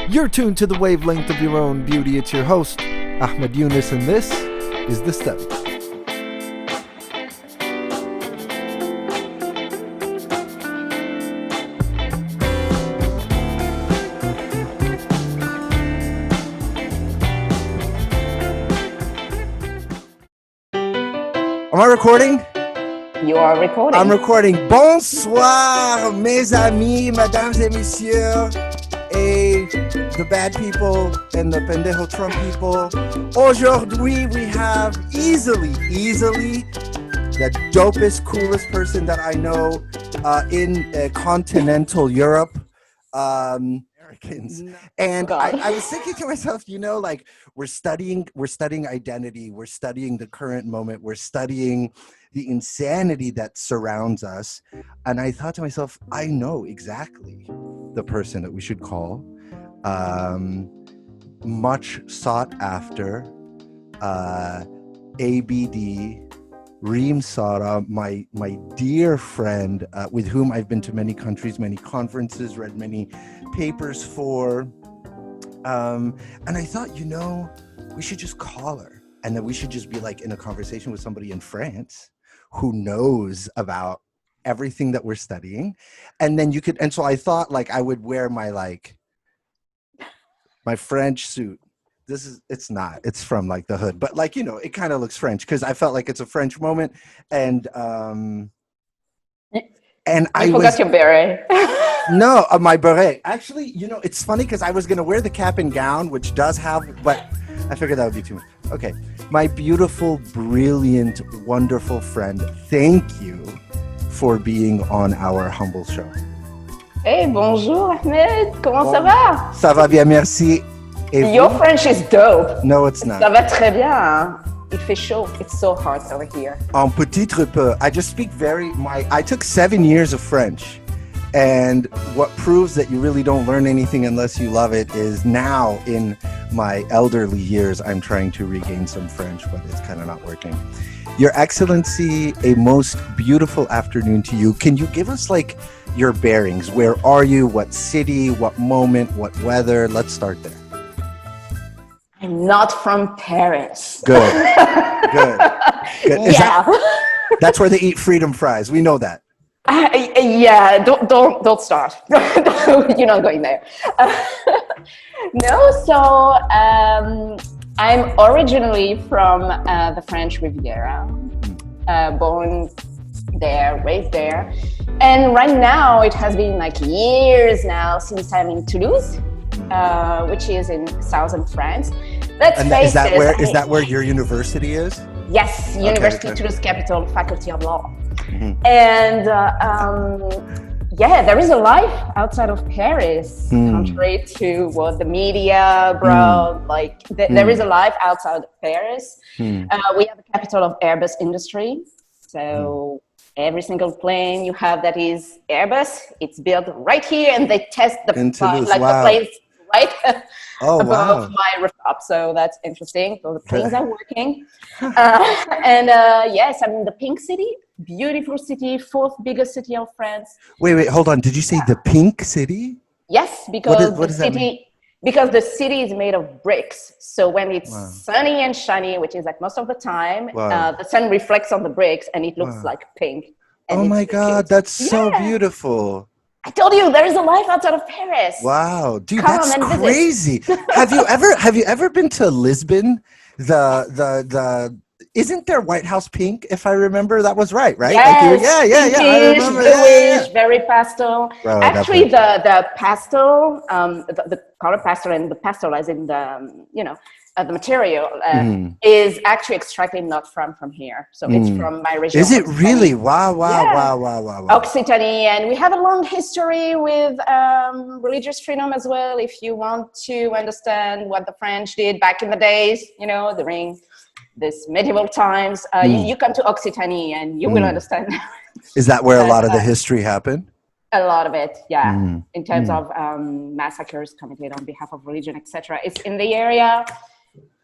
You're tuned to the wavelength of your own beauty. It's your host, Ahmed Yunus, and this is The Study. Am I recording? You are recording. I'm recording. Bonsoir, mes amis, mesdames et messieurs, et the bad people and the pendejo Trump people. Aujourd'hui, we have easily the dopest, coolest person that I know in continental Europe. Americans. And I was thinking to myself, like we're studying identity, we're studying the current moment, we're studying the insanity that surrounds us. And I thought to myself, I know exactly the person that we should call. Much sought after, ABD, Reem Sara, my dear friend, with whom I've been to many countries, many conferences, read many papers for. And I thought, we should just call her. And then we should just be like in a conversation with somebody in France who knows about everything that we're studying. And then so I thought like I would wear my French suit. It's from like the hood, but it kind of looks French because I felt like it's a French moment. And I forgot your beret. No, my beret. Actually, it's funny because I was going to wear the cap and gown, which does have, but I figured that would be too much. Okay. My beautiful, brilliant, wonderful friend, thank you for being on our humble show. Hey, bonjour, Ahmed. Comment ça va? Ça va bien, merci. Et your vous? French is dope. No, it's not. Ça va très bien. Il fait chaud. It's so hot over here. Un petit peu. I just speak I took 7 years of French. And what proves that you really don't learn anything unless you love it is now in my elderly years, I'm trying to regain some French, but it's kind of not working. Your Excellency, a most beautiful afternoon to you. Can you give us your bearings? Where are you? What city? What moment? What weather? Let's start there. I'm not from Paris. Good. Yeah. That's where they eat freedom fries. We know that. Yeah, don't start. You're not going there. No, so I'm originally from the French Riviera, born there, raised there, and right now it has been years now since I'm in Toulouse, which is in southern France. Is that where your university is? Yes, University Toulouse, Capitole, Faculty of Law. Mm-hmm. And there is a life outside of Paris, contrary to what the media brought. There is a life outside of Paris. We have the capital of Airbus industry. So every single plane you have that is Airbus, it's built right here, and they test the planes right above my rooftop. So that's interesting. So the planes are working. Yes, I'm in the Pink City. Beautiful city, fourth biggest city of France. Wait, hold on. Did you say the Pink City? Yes, because the city is made of bricks. So when it's sunny and shiny, which is most of the time, the sun reflects on the bricks and it looks like pink. Oh my God, that's so beautiful. I told you there is a life outside of Paris. Wow, dude, that's crazy. Have you ever been to Lisbon? Isn't their White House pink? If I remember, that was right? Yes, yeah. I remember. Bluish, very pastel. Bro, actually, the pastel, the color pastel, and the pastel, as in the the material, is actually extracted not from here. So it's from my region. Is it really? Wow. Occitanie, and we have a long history with religious freedom as well. If you want to understand what the French did back in the days, during this medieval times, you come to Occitanie and you will understand. Is that where a lot of the history happened? A lot of it, yeah. In terms of massacres committed on behalf of religion, etc. It's in the area.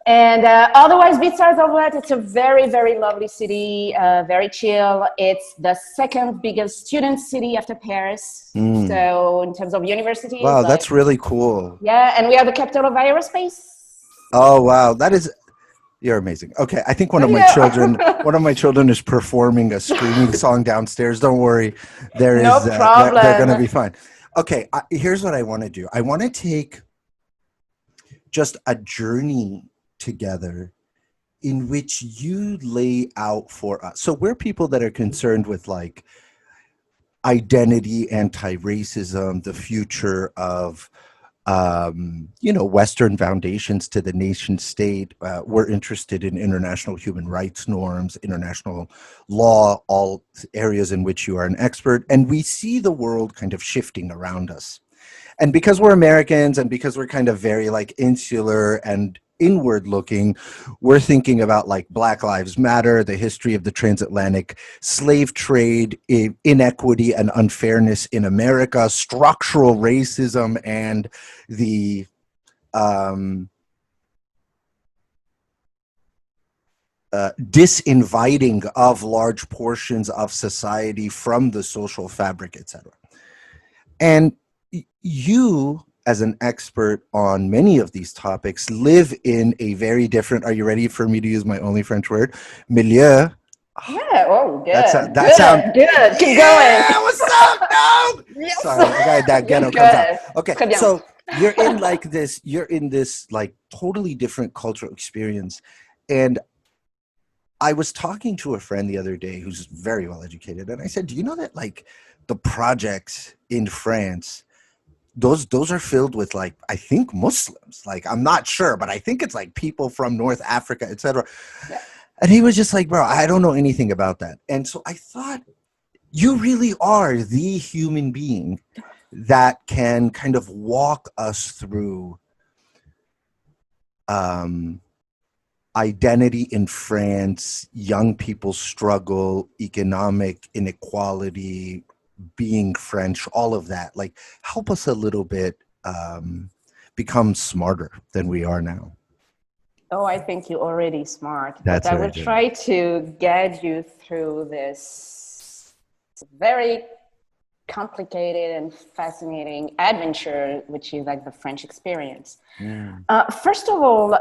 And otherwise, besides all that, it's a very, very lovely city, very chill. It's the second biggest student city after Paris. So in terms of universities. Wow, that's really cool. Yeah, and we are the capital of aerospace. Oh, wow. You're amazing. Okay, I think one of my children is performing a screaming song downstairs. Don't worry. No problem. They're going to be fine. Okay, here's what I want to do. I want to take just a journey together in which you lay out for us. So we're people that are concerned with like identity, anti-racism, the future of Western foundations to the nation state. We're interested in international human rights norms, international law, all areas in which you are an expert. And we see the world kind of shifting around us. And because we're Americans and because we're kind of very like insular and inward looking, we're thinking about like Black Lives Matter, the history of the transatlantic slave trade, inequity and unfairness in America, structural racism, and the disinviting of large portions of society from the social fabric, etc. And you, as an expert on many of these topics, live in a very different, are you ready for me to use my only French word? Milieu. Yeah, oh, good. That sounds good. Keep going. What's up? No. Yes. Sorry, the guy that ghetto comes out. Okay, so you're in this like totally different cultural experience. And I was talking to a friend the other day who's very well educated. And I said, do you know that like the projects in France, those are filled with like, I think Muslims, like, I'm not sure, but I think it's like people from North Africa, etc. Yeah. And he was just like, bro, I don't know anything about that. And so I thought, you really are the human being that can kind of walk us through identity in France, young people's struggle, economic inequality, being French, all of that. Like, help us a little bit become smarter than we are now. Oh, I think you're already smart. That's but I will try to guide you through this very complicated and fascinating adventure, which is like the French experience. Yeah. First of all,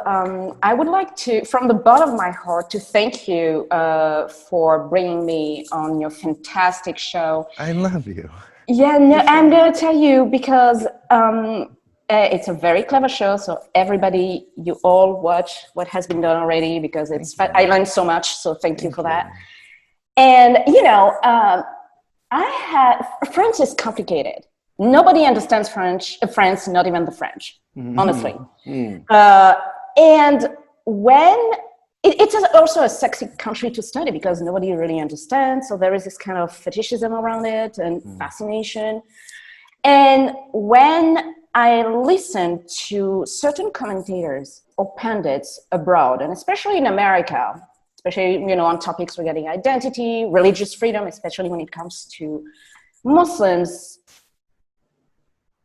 I would like to, from the bottom of my heart, to thank you for bringing me on your fantastic show. I love you. Yeah, no, I'm going to tell you because it's a very clever show. So everybody, you all watch what has been done already because I learned so much. So thank you for that. And, you know, French is complicated. Nobody understands France, not even the French, honestly. And when it's also a sexy country to study because nobody really understands. So there is this kind of fetishism around it and fascination. And when I listen to certain commentators or pundits abroad, and especially in America, especially, you know, on topics regarding identity, religious freedom, especially when it comes to Muslims,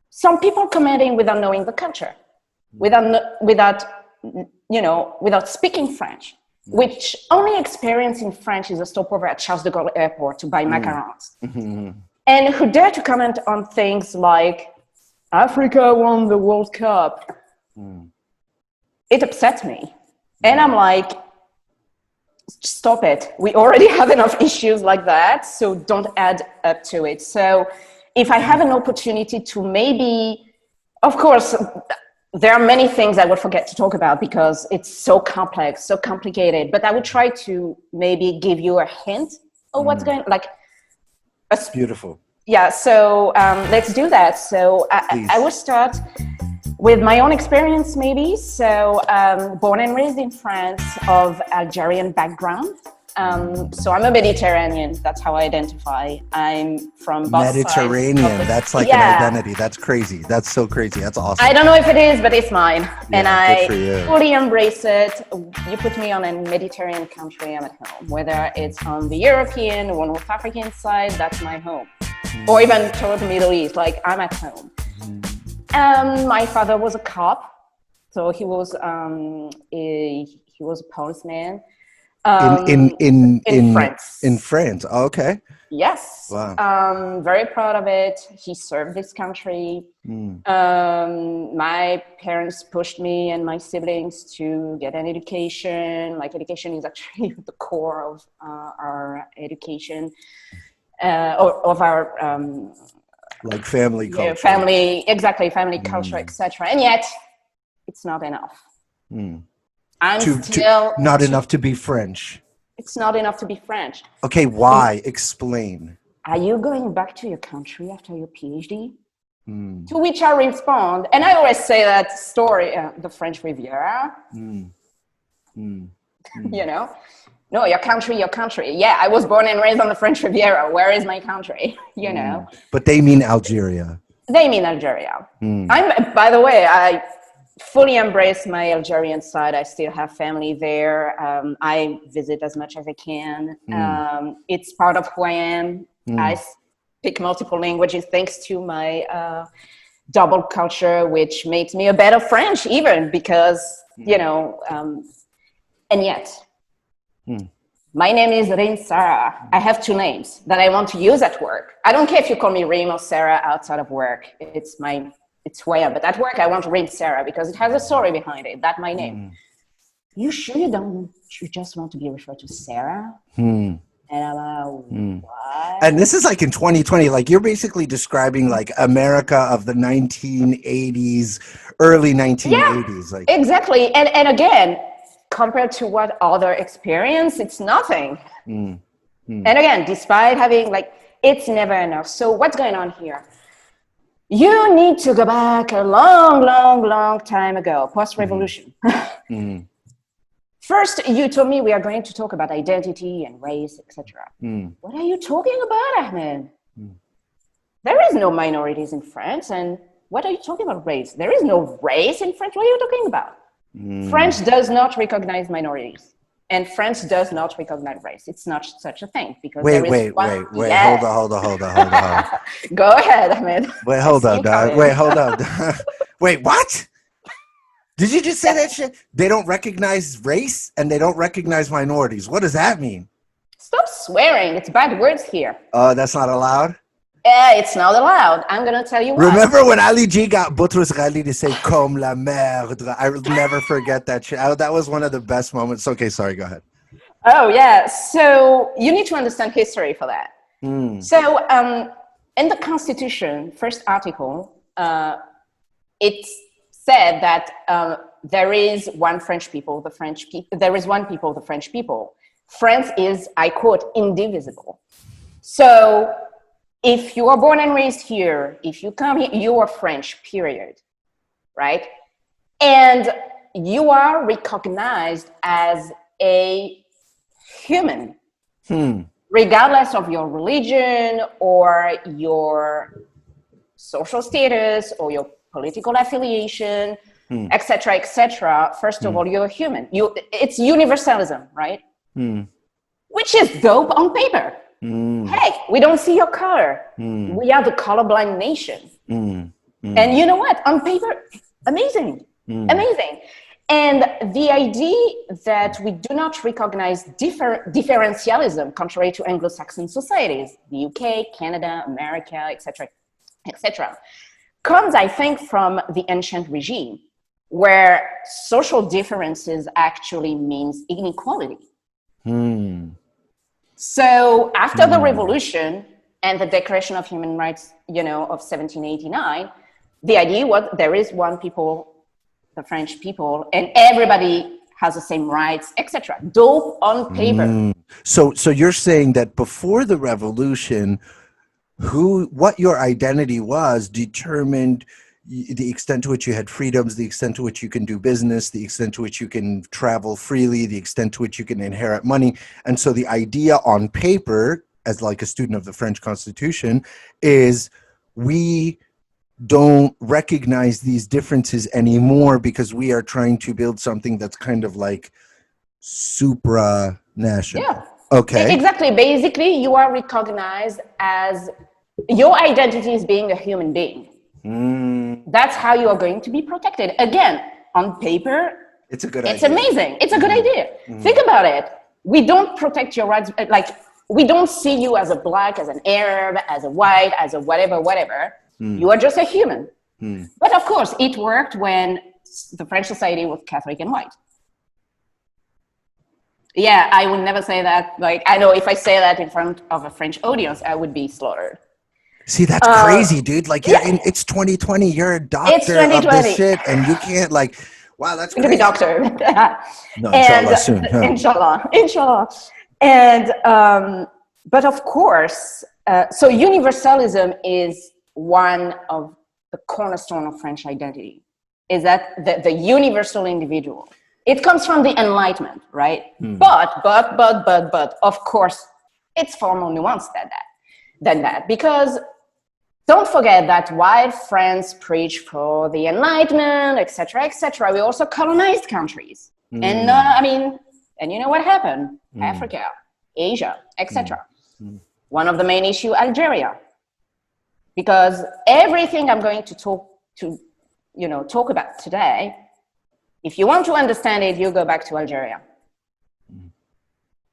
some people commenting without knowing the culture, without speaking French, which only experiencing French is a stopover at Charles de Gaulle Airport to buy macarons, and who dare to comment on things like Africa won the World Cup. It upsets me. And I'm like, stop it. We already have enough issues like that, so don't add up to it. So if I have an opportunity to maybe, of course, there are many things I would forget to talk about because it's so complex, so complicated, but I would try to maybe give you a hint of what's going on. Like, that's beautiful. Yeah, so let's do that. So I will start with my own experience, maybe. So born and raised in France, of Algerian background. So I'm a Mediterranean. That's how I identify. I'm from both Mediterranean. Sides. That's like an identity. That's crazy. That's so crazy. That's awesome. I don't know if it is, but it's mine. Yeah, and I fully embrace it. You put me on a Mediterranean country, I'm at home. Whether it's on the European or North African side, that's my home. Or even toward the Middle East, like I'm at home. My father was a cop So he was a policeman In France. in France. Oh, okay. Yes. Wow. Very proud of it. He served this country. My parents pushed me and my siblings to get an education. Like, education is actually the core of our education, of our Like family culture. family culture, etc. And yet, it's not enough. Not enough to be French. It's not enough to be French. Okay, why? Explain. Are you going back to your country after your PhD? To which I respond, and I always say that story, the French Riviera. You know, no, your country, your country. Yeah, I was born and raised on the French Riviera. Where is my country? You know. But they mean Algeria. They mean Algeria. By the way, I fully embrace my Algerian side. I still have family there. I visit as much as I can. It's part of who I am. I speak multiple languages thanks to my double culture, which makes me a better French even, because, you know, and yet, my name is Rim Sarah. I have two names that I want to use at work. I don't care if you call me Rim or Sarah outside of work. It's who I am. But at work, I want Rim Sarah because it has a story behind it. That's my name. You sure you just want to be referred to Sarah? And I'm like, what? And this is like in 2020, like you're basically describing like America of the 1980s, early 1980s. Yeah, like exactly. And again, compared to what other experience, it's nothing. And again, despite having it's never enough. So what's going on here? You need to go back a long time ago, post-revolution. First, you told me we are going to talk about identity and race, etc. What are you talking about, Ahmed? There is no minorities in France. And what are you talking about, race? There is no race in France. What are you talking about? France does not recognize minorities. And France does not recognize race. It's not such a thing. Because wait, Yes. hold on. Go ahead, Ahmed. Wait, hold on, dog. Wait, hold on. Wait, what? Did you just say that shit? They don't recognize race and they don't recognize minorities. What does that mean? Stop swearing. It's bad words here. Oh, that's not allowed? It's not allowed. I'm going to tell you why. Remember when Ali G got Boutros Ghali to say comme la merde? I will never forget that shit. That was one of the best moments. Okay, sorry, go ahead. Oh, yeah. So you need to understand history for that. So in the Constitution, first article, it's said that there is one French people, there is one people, the French people. France is, I quote, indivisible. So if you are born and raised here, if you come here, you are French, period, right? And you are recognized as a human, regardless of your religion or your social status or your political affiliation, etc., etc. First of all, you're a human. It's universalism, right? Which is dope on paper. Hey, we don't see your color. We are the colorblind nation. And you know what? On paper, amazing. And the idea that we do not recognize differentialism, contrary to Anglo-Saxon societies, the UK, Canada, America, etc., etc., comes, I think, from the ancient regime, where social differences actually means inequality. So after the revolution and the Declaration of Human Rights, of 1789, the idea was there is one people, the French people, and everybody has the same rights, etc. Dope on paper. So you're saying that before the revolution, what your identity was determined the extent to which you had freedoms, the extent to which you can do business, the extent to which you can travel freely, the extent to which you can inherit money. And so the idea on paper, as like a student of the French Constitution, is we don't recognize these differences anymore because we are trying to build something that's kind of like supranational. Yeah. Okay. Exactly. Basically, you are recognized as your identity is being a human being. That's how you are going to be protected. Again, on paper, it's a good it's idea. amazing. It's a good idea. Think about it. We don't protect your rights. Like, we don't see you as a black, as an Arab, as a white, as a whatever. You are just a human. But of course, it worked when the French society was Catholic and white. Yeah, I would never say that. Like, I know if I say that in front of a French audience, I would be slaughtered. See, that's crazy, dude. Like, it's 2020. You're a doctor of this shit, and you can't, like, wow, that's crazy. To be doctor. No, inshallah soon. Inshallah. And, but of course, so universalism is one of the cornerstone of French identity, is that the universal individual. It comes from the Enlightenment, right? But, of course, it's far more nuanced than that, because don't forget that while France preached for the Enlightenment, etc., we also colonized countries. And and you know what happened? Africa, Asia, etc. One of the main issues, Algeria, because everything I'm going to talk about today, if you want to understand it, you go back to Algeria.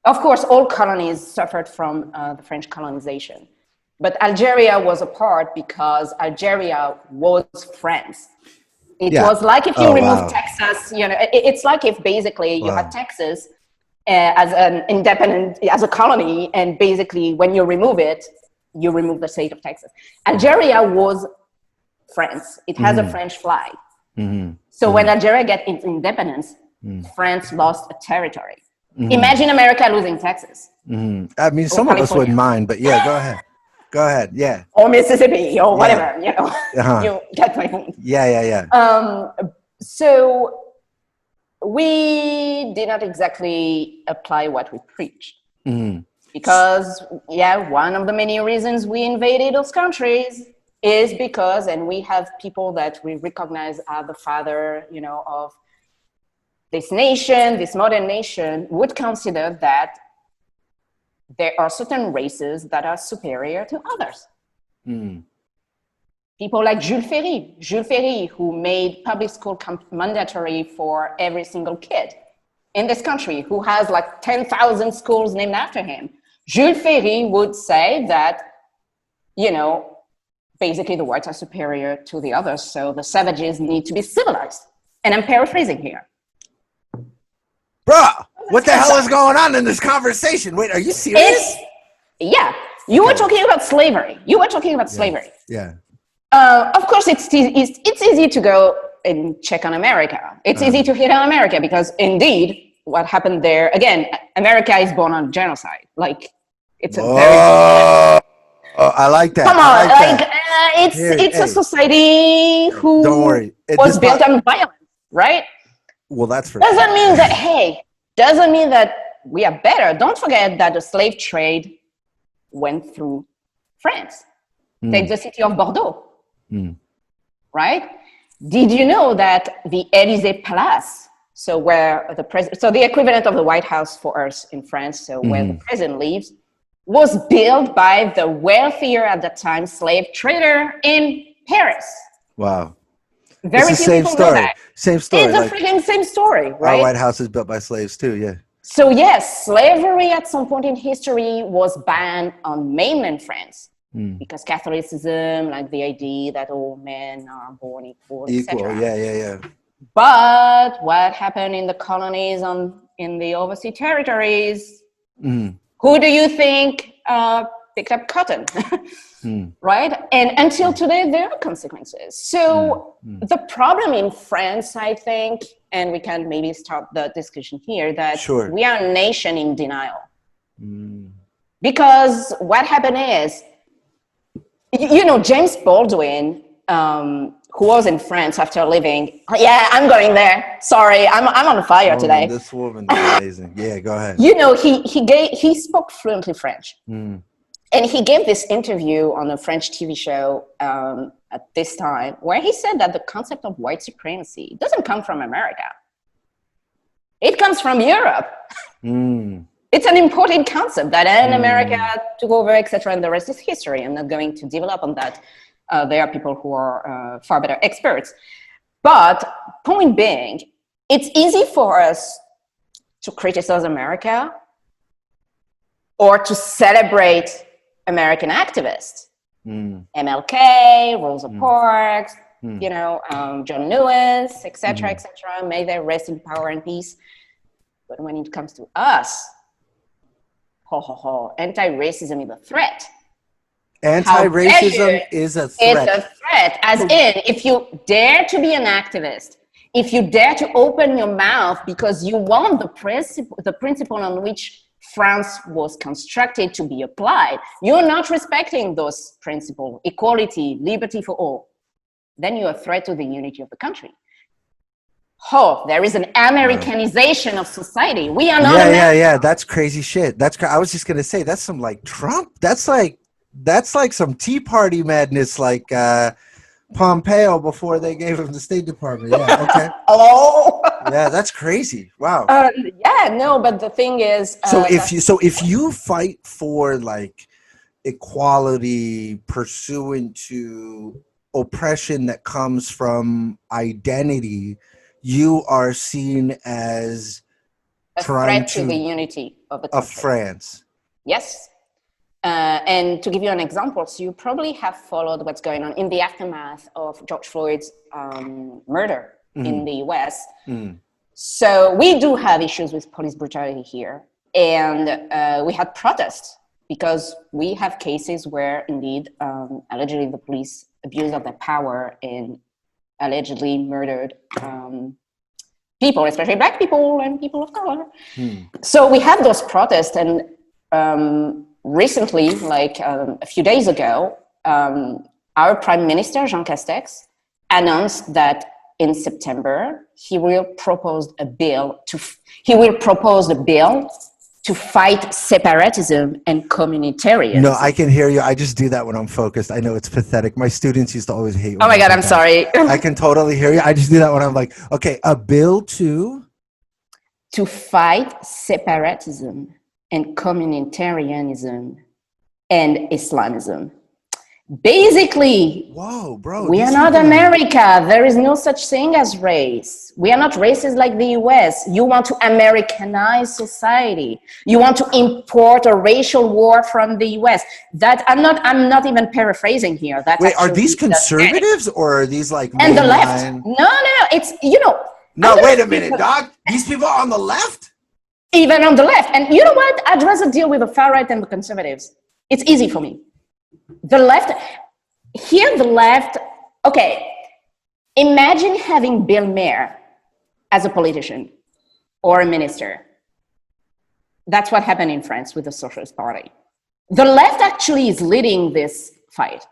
Of course, all colonies suffered from the French colonization. But Algeria was apart because Algeria was France. It was like if you remove Texas, it's like if basically you had Texas as an independent, as a colony, and basically when you remove it, you remove the state of Texas. Algeria was France. It has a French flag. So when Algeria got its independence, France lost a territory. Imagine America losing Texas. I mean, some of us wouldn't mind, but yeah, go ahead. Go ahead, yeah. Or Mississippi, or whatever, You get my point. Yeah. So we did not exactly apply what we preached. Because, one of the many reasons we invaded those countries is because, and we have people that we recognize as the father, of this nation, this modern nation, would consider that there are certain races that are superior to others. People like Jules Ferry, who made public school mandatory for every single kid in this country, who has like 10,000 schools named after him. Jules Ferry would say that, basically the whites are superior to the others, so the savages need to be civilized. And I'm paraphrasing here. Bruh, what the hell is going on in this conversation? Wait, are you serious? You were talking about slavery. Yeah. Of course, it's easy to go and check on America. It's easy to hit on America because indeed, what happened there, again, America is born on genocide. Like, it's a very... I like that. Come on, it's a society who was built on violence, right? Well, that's for doesn't mean that we are better. Don't forget that the slave trade went through France. Take the city of Bordeaux, right? Did you know that the Élysée Palace, so where the equivalent of the White House for us in France, so where the president lives, was built by the wealthier at the time slave trader in Paris. Wow. Very few people know that. Same story. It's a freaking same story, right? Our White House is built by slaves too, yeah. So yes, slavery at some point in history was banned on mainland France because Catholicism, like the idea that all men are born equal, etc. Yeah. But what happened in the colonies in the overseas territories? Who do you think picked up cotton? Right? And until today, there are consequences. So the problem in France, I think, and we can maybe start the discussion here, that we are a nation in denial. Because what happened is, James Baldwin, who was in France after leaving, I'm going there. Sorry, I'm on fire today. This woman is amazing. Yeah, go ahead. He spoke fluently French. And he gave this interview on a French TV show at this time where he said that the concept of white supremacy doesn't come from America. It comes from Europe. It's an important concept that in America took over, etc. And the rest is history. I'm not going to develop on that. There are people who are far better experts. But point being, it's easy for us to criticize America or to celebrate American activists. MLK, Rosa Parks, John Lewis, etc., etc. May they rest in power and peace. But when it comes to us, anti-racism is a threat. Anti-racism is a threat. It's a threat, as in, if you dare to be an activist, if you dare to open your mouth because you want the principle on which France was constructed to be applied, you're not respecting those principles, equality, liberty for all, then you're a threat to the unity of the country. There is an Americanization of society. We are not Yeah. That's crazy shit. I was just going to say, that's some like Trump. That's like some Tea Party madness, like Pompeo before they gave him the State Department. Yeah, okay. Hello? Yeah, that's crazy. Wow. But the thing is... if you fight for like equality pursuant to oppression that comes from identity, you are seen as a threat to the unity of the country. Of France. Yes. And to give you an example, so you probably have followed what's going on in the aftermath of George Floyd's murder in the US. So we do have issues with police brutality here. And we had protests because we have cases where indeed, allegedly the police abused of their power and allegedly murdered people, especially Black people and people of color. So we have those protests, and recently, like a few days ago, our Prime Minister, Jean Castex, announced that in September, he will propose a bill to fight separatism and communitarianism. No, I can hear you. I just do that when I'm focused. I know it's pathetic. My students used to always hate. Oh my God, I'm sorry. I can totally hear you. I just do that when I'm like, okay, a bill to fight separatism and communitarianism and Islamism. Basically, whoa, bro, we are not America. There is no such thing as race. We are not racist like the US. You want to Americanize society. You want to import a racial war from the US. That I'm not even paraphrasing here. Wait, are these conservatives or are these like and the left? No. It's No, wait a minute, dog. These people are on the left? Even on the left. And you know what? I'd rather deal with the far right than the conservatives. It's easy for me. The left, okay, imagine having Bill Maher as a politician or a minister. That's what happened in France with the Socialist Party. The left actually is leading this fight.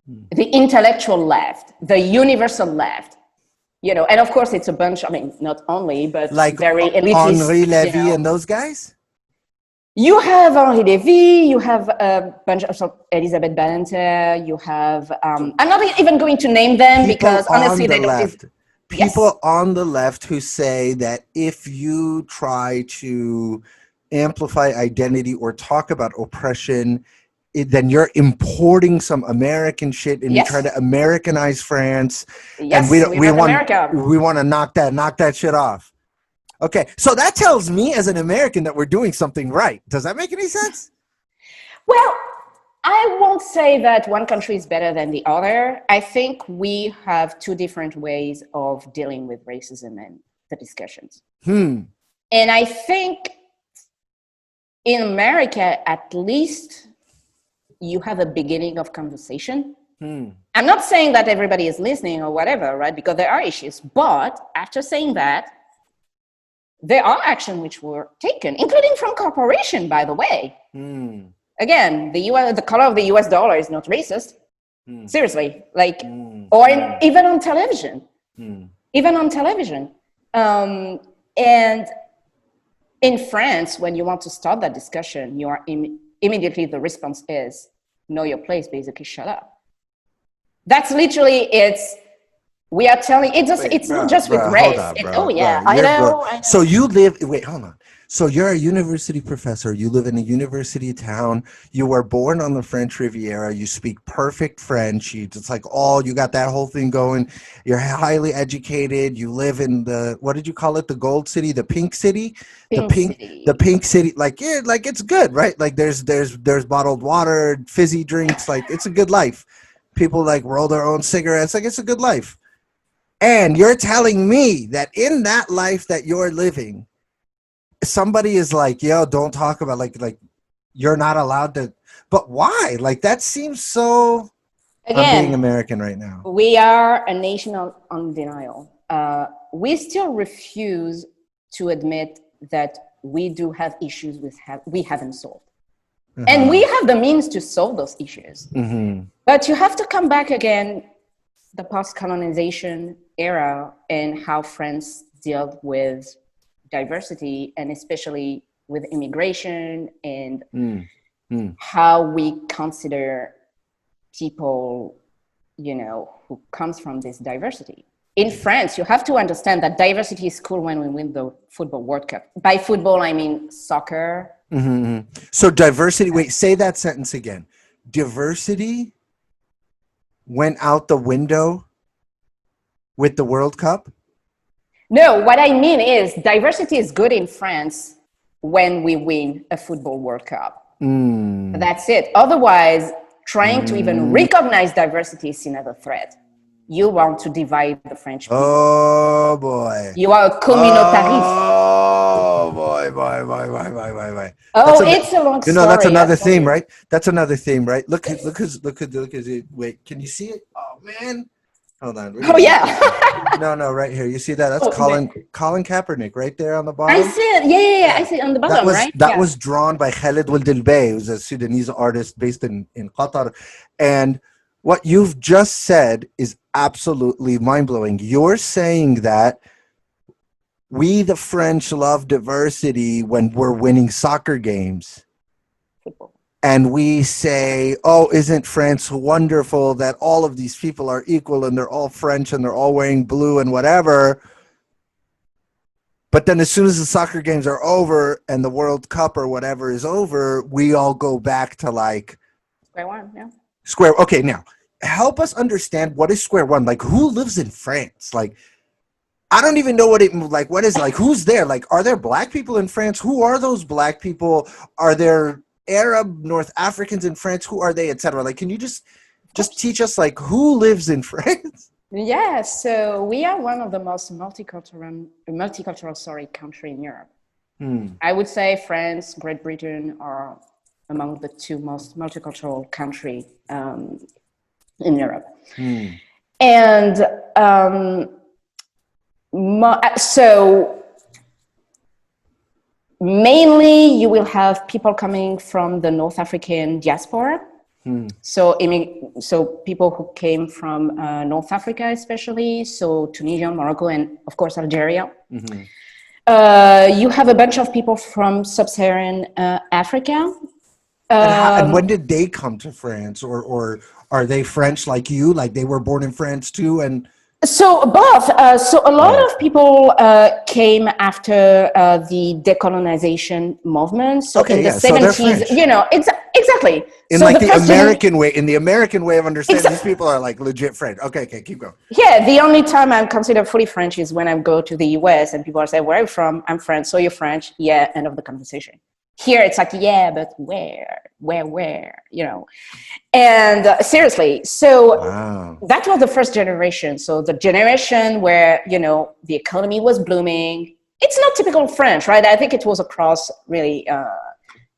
The intellectual left, the universal left, and of course it's a bunch, not only, but like very elitist. Henri Levy and those guys? You have Henri Levy, you have a bunch of Elisabeth Badinter, you have, I'm not even going to name them because honestly they don't. People on the left who say that if you try to amplify identity or talk about oppression, then you're importing some American shit and you try to Americanize France. Yes, and we want to knock that shit off. Okay, so that tells me as an American that we're doing something right. Does that make any sense? Well, I won't say that one country is better than the other. I think we have two different ways of dealing with racism and the discussions. And I think in America, at least, you have a beginning of conversation. I'm not saying that everybody is listening or whatever, right? Because there are issues. But after saying that, there are actions which were taken, including from corporation, by the way. Again, the color of the US dollar is not racist. Seriously, even on television. Even on television. And in France, when you want to start that discussion, you are immediately the response is, know your place, basically shut up. That's literally, We are telling it's Bro, not just with bro, hold race. on, Oh bro, yeah, bro. I You're bro. know, I know. So you live. Wait, hold on. So you're a university professor. You live in a university town. You were born on the French Riviera. You speak perfect French. It's like all you got that whole thing going. You're highly educated. You live in the, what did you call it? The Gold City, the Pink City, Pink City. the Pink City. Like yeah, like it's good, right? Like there's bottled water, fizzy drinks. Like it's a good life. People like roll their own cigarettes. Like it's a good life. And you're telling me that in that life that you're living, somebody is like, yo, don't talk about like you're not allowed to. But why? Like that seems so. I'm being Again, American right now. we are a nation on denial. We still refuse to admit that we do have issues we haven't solved. And we have the means to solve those issues. But you have to come back again, the post-colonization era, and how France dealt with diversity, and especially with immigration, and how we consider people, who comes from this diversity. In France, you have to understand that diversity is cool when we win the football World Cup. By football, I mean soccer. So diversity, wait, say that sentence again. Diversity went out the window with the World Cup? No, what I mean is diversity is good in France when we win a football World Cup. That's it. Otherwise, trying to even recognize diversity is another threat. You want to divide the French people. Oh boy. You are a communautariste. Oh boy. Oh, it's a long story. That's another theme, right? That's another theme, right? Look at it. Wait, can you see it? Oh man. Hold on. Oh yeah. No, right here. You see that? That's Colin Kaepernick right there on the bottom. I see it. Yeah. I see it on the bottom, right? That was drawn by Khaled Oueldelbey, who's a Sudanese artist based in Qatar. And what you've just said is absolutely mind-blowing. You're saying that we, the French, love diversity when we're winning soccer games. Football. And we say, oh, isn't France wonderful that all of these people are equal and they're all French and they're all wearing blue and whatever. But then as soon as the soccer games are over and the World Cup or whatever is over, we all go back to like square one, yeah. Square. Okay, now help us understand what is square one. Like who lives in France? Like I don't even know what it like. What is like? Who's there? Like, are there black people in France? Who are those black people? Are there Arab North Africans in France? Who are they, etc.? Like, can you just teach us like who lives in France? Yeah, so we are one of the most multicultural country in Europe. I would say France, Great Britain are among the two most multicultural country in Europe. And so mainly you will have people coming from the North African diaspora. So people who came from North Africa, especially, so Tunisia, Morocco, and of course Algeria. You have a bunch of people from sub-Saharan Africa. And when did they come to France, or are they French like you? Like they were born in France too, and so both. So a lot of people came after the decolonization movement. So in the 70s, exactly. In so like the American way, in the American way of understanding, these people are like legit French. Okay, keep going. Yeah, the only time I'm considered fully French is when I go to the US and people are saying, "Where are you from?" I'm French. So you're French? Yeah. End of the conversation. Here it's like, yeah, but where? And seriously, so that was the first generation. So the generation where, the economy was blooming. It's not typical French, right? I think it was across really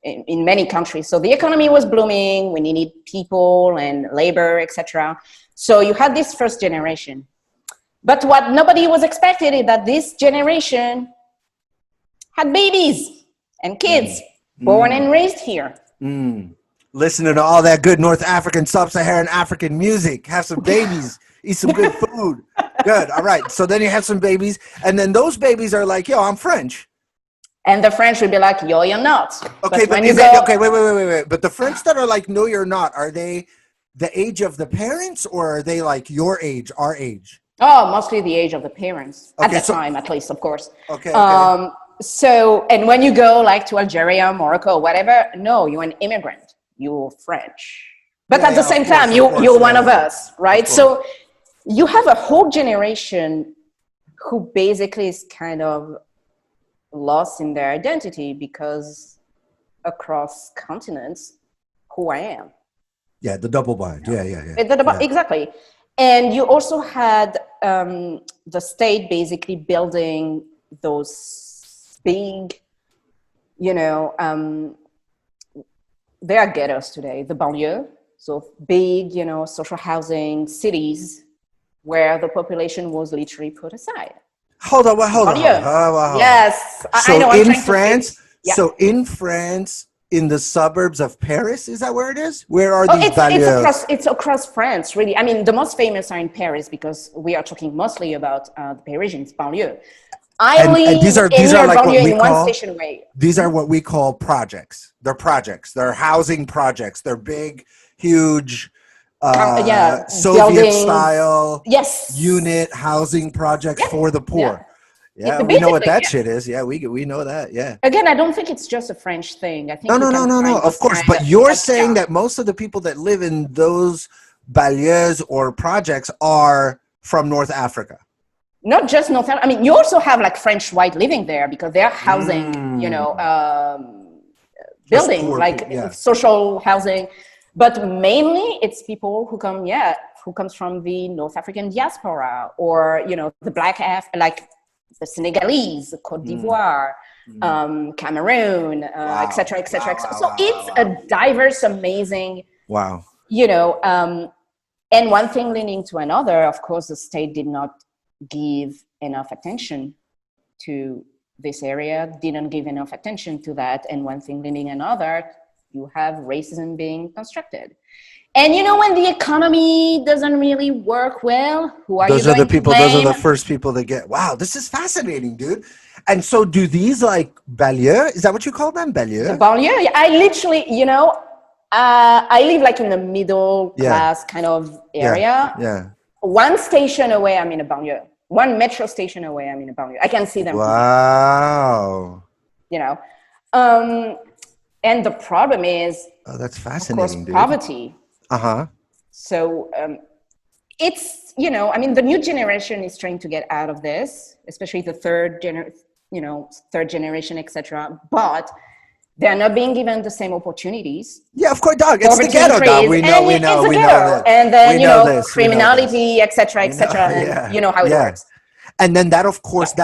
in many countries. So the economy was blooming. We needed people and labor, etc. So you had this first generation. But what nobody was expecting is that this generation had babies and kids born and raised here. Listening to all that good North African, sub-Saharan African music, have some babies, eat some good food. Good. All right. So then you have some babies, and then those babies are like, yo, I'm French. And the French would be like, yo, you're not. Okay, wait. But the French that are like, no, you're not, are they the age of the parents, or are they like your age, our age? Oh, mostly the age of the parents at Okay, that time, at least, of course. Okay. So, and when you go like to Algeria, Morocco, whatever, no, you're an immigrant. You're French. But Yeah, at the yeah, same time, you're one of us, right? So you have a whole generation who basically is kind of lost in their identity because across continents, who I am. Yeah, the double bind. Yeah. Exactly. And you also had the state basically building those big, they are ghettos today, the banlieue. So big, social housing cities where the population was literally put aside. Hold on. Yes, I So know. I'm in trying to France, fix. Yeah. in the suburbs of Paris, is that where it is? Where are Oh, these banlieues? it's across France, really. I mean, the most famous are in Paris because we are talking mostly about the Parisians, banlieue. I live these are near like what banlieue we in one call station away. these are what we call projects. They're projects. They're housing projects. They're big, huge, Soviet Buildings. style Yes. unit housing projects for the poor. Yeah, we know what that shit is. Yeah, we know that. Yeah. Again, I don't think it's just a French thing. I think No. Of course, but you're saying that most of the people that live in those banlieues or projects are from North Africa. Not just North Africa. I mean, you also have like French white living there because they're housing, buildings like social housing. But mainly it's people who comes from the North African diaspora or, the like the Senegalese, Côte d'Ivoire, Cameroon, et cetera, et cetera, et cetera. So it's a diverse, amazing, and one thing leading to another. Of course, the state did not give enough attention to this area, didn't give enough attention to that. And one thing leading another, you have racism being constructed. And when the economy doesn't really work well, who are you going to blame? Those are the first people that get, wow, this is fascinating, dude. And so do these like banlieue, is that what you call them? Banlieue? The banlieue, I literally, I live like in the middle class kind of area. Yeah. One station away, I'm in a banlieue. One metro station away, I'm in a banlieue. I can see them. Wow. And the problem is, that's fascinating, of course, poverty. So it's, the new generation is trying to get out of this, especially the third generation, etc. But they're not being given the same opportunities. Yeah, of course, dog. It's the ghetto, dog. We know that. And then, criminality, etc., etc. And you know how it works. And then that of course,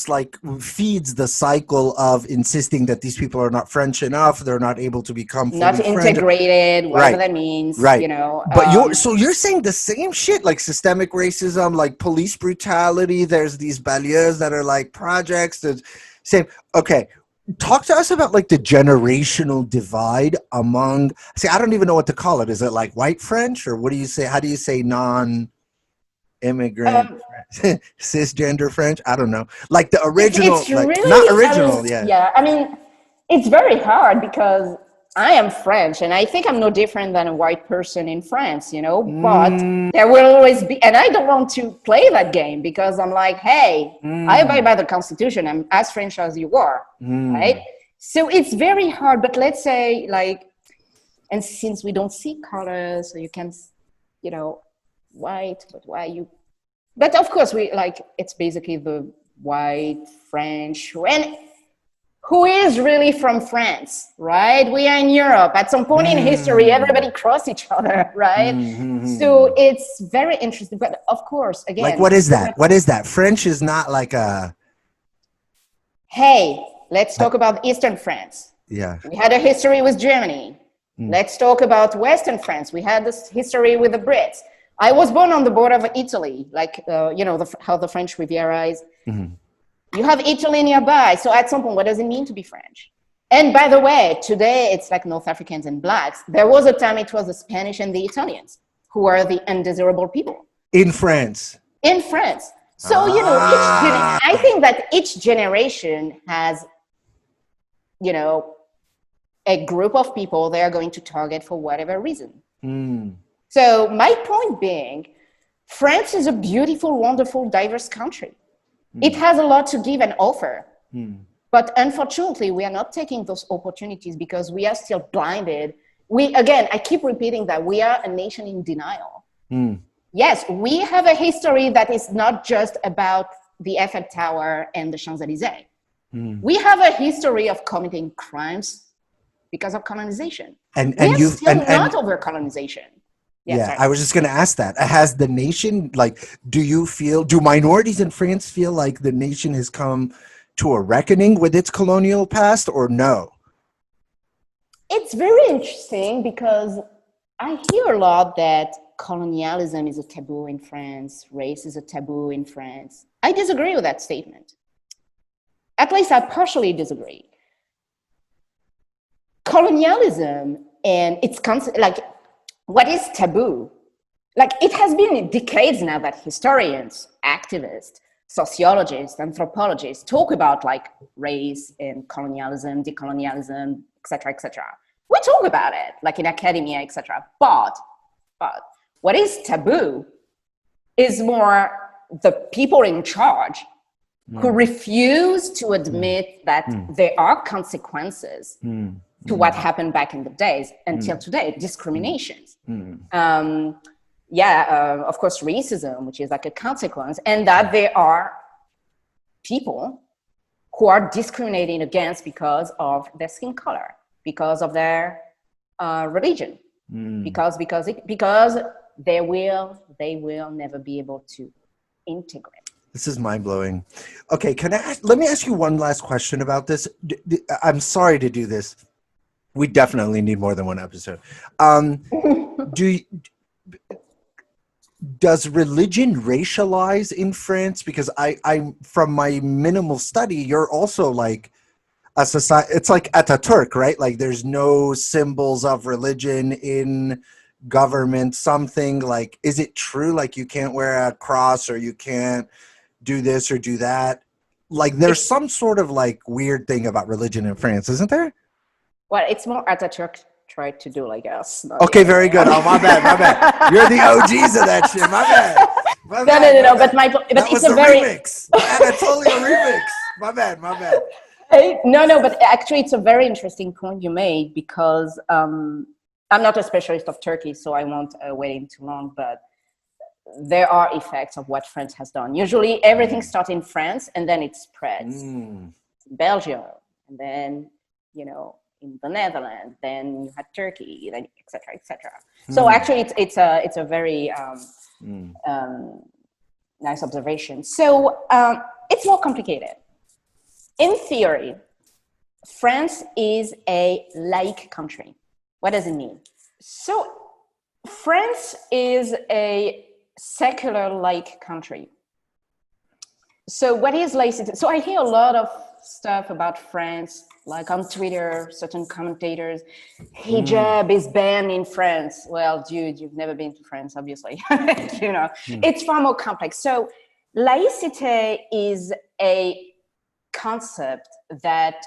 like feeds the cycle of insisting that these people are not French enough. They're not able to become not integrated, whatever that means. Right. But you're saying the same shit, like systemic racism, like police brutality. There's these banlieues that are like projects. There's same. Okay. Talk to us about like the generational divide among. See, I don't even know what to call it. Is it like white French or what do you say? How do you say non-immigrant cisgender French? I don't know. Like the original, it's really, not original. Yeah. I mean, it's very hard because I am French and I think I'm no different than a white person in France, but there will always be, and I don't want to play that game because I'm like, hey, I abide by the Constitution. I'm as French as you are, right? So it's very hard, but let's say like, and since we don't see colors, so you can, white, but why you, but of course we like, it's basically the white French, and who is really from France, right? We are in Europe. At some point in history, everybody crossed each other, right? So it's very interesting. But of course, again, like what is that? What is that? French is not like a. Hey, let's talk about Eastern France. Yeah. We had a history with Germany. Let's talk about Western France. We had this history with the Brits. I was born on the border of Italy, like, how the French Riviera is. You have Italy nearby. So at some point, what does it mean to be French? And by the way, today it's like North Africans and blacks. There was a time it was the Spanish and the Italians who are the undesirable people. In France. So, I think that each generation has, a group of people they are going to target for whatever reason. So my point being, France is a beautiful, wonderful, diverse country. It has a lot to give and offer. But unfortunately, we are not taking those opportunities because we are still blinded. I keep repeating that we are a nation in denial. Yes, we have a history that is not just about the Eiffel Tower and the Champs-Élysées. We have a history of committing crimes because of colonization. And we're still not over colonization. Yeah, I was just going to ask that. Has the nation, like, do minorities in France feel like the nation has come to a reckoning with its colonial past, or no? It's very interesting because I hear a lot that colonialism is a taboo in France, race is a taboo in France. I disagree with that statement. At least I partially disagree. Colonialism and its concept, like, what is taboo? Like, it has been decades now that historians, activists, sociologists, anthropologists talk about like race and colonialism, decolonialism, etc., etc. We talk about it, like in academia, etc. But what is taboo is more the people in charge who refuse to admit that there are consequences to what happened back in the days until today, discriminations. Of course, racism, which is like a consequence, and that there are people who are discriminated against because of their skin color, because of their religion, because they will never be able to integrate. This is mind-blowing. Okay, let me ask you one last question about this. I'm sorry to do this. We definitely need more than one episode. Does religion racialize in France? Because I from my minimal study, you're also like a society. It's like Ataturk, right? Like there's no symbols of religion in government. Something like, is it true? Like you can't wear a cross or you can't do this or do that. Like there's some sort of like weird thing about religion in France, isn't there? Well, it's more Ataturk tried to do like us. Okay, very good. Oh, my bad. You're the OGs of that shit. My bad. No. But it's a very remix. Anatolia remix. My bad. No. But actually, it's a very interesting point you made because I'm not a specialist of Turkey, so I won't wait in too long. But there are effects of what France has done. Usually, everything starts in France and then it spreads. Belgium, and then in the Netherlands, then you had Turkey, then et cetera. So actually, it's a very nice observation. So it's more complicated. In theory, France is a laïc country. What does it mean? So France is a secular laïc country. So what is laicity? So I hear a lot of stuff about France, like on Twitter, certain commentators, hijab is banned in France. Well, dude, you've never been to France, obviously. It's far more complex. So laicity is a concept that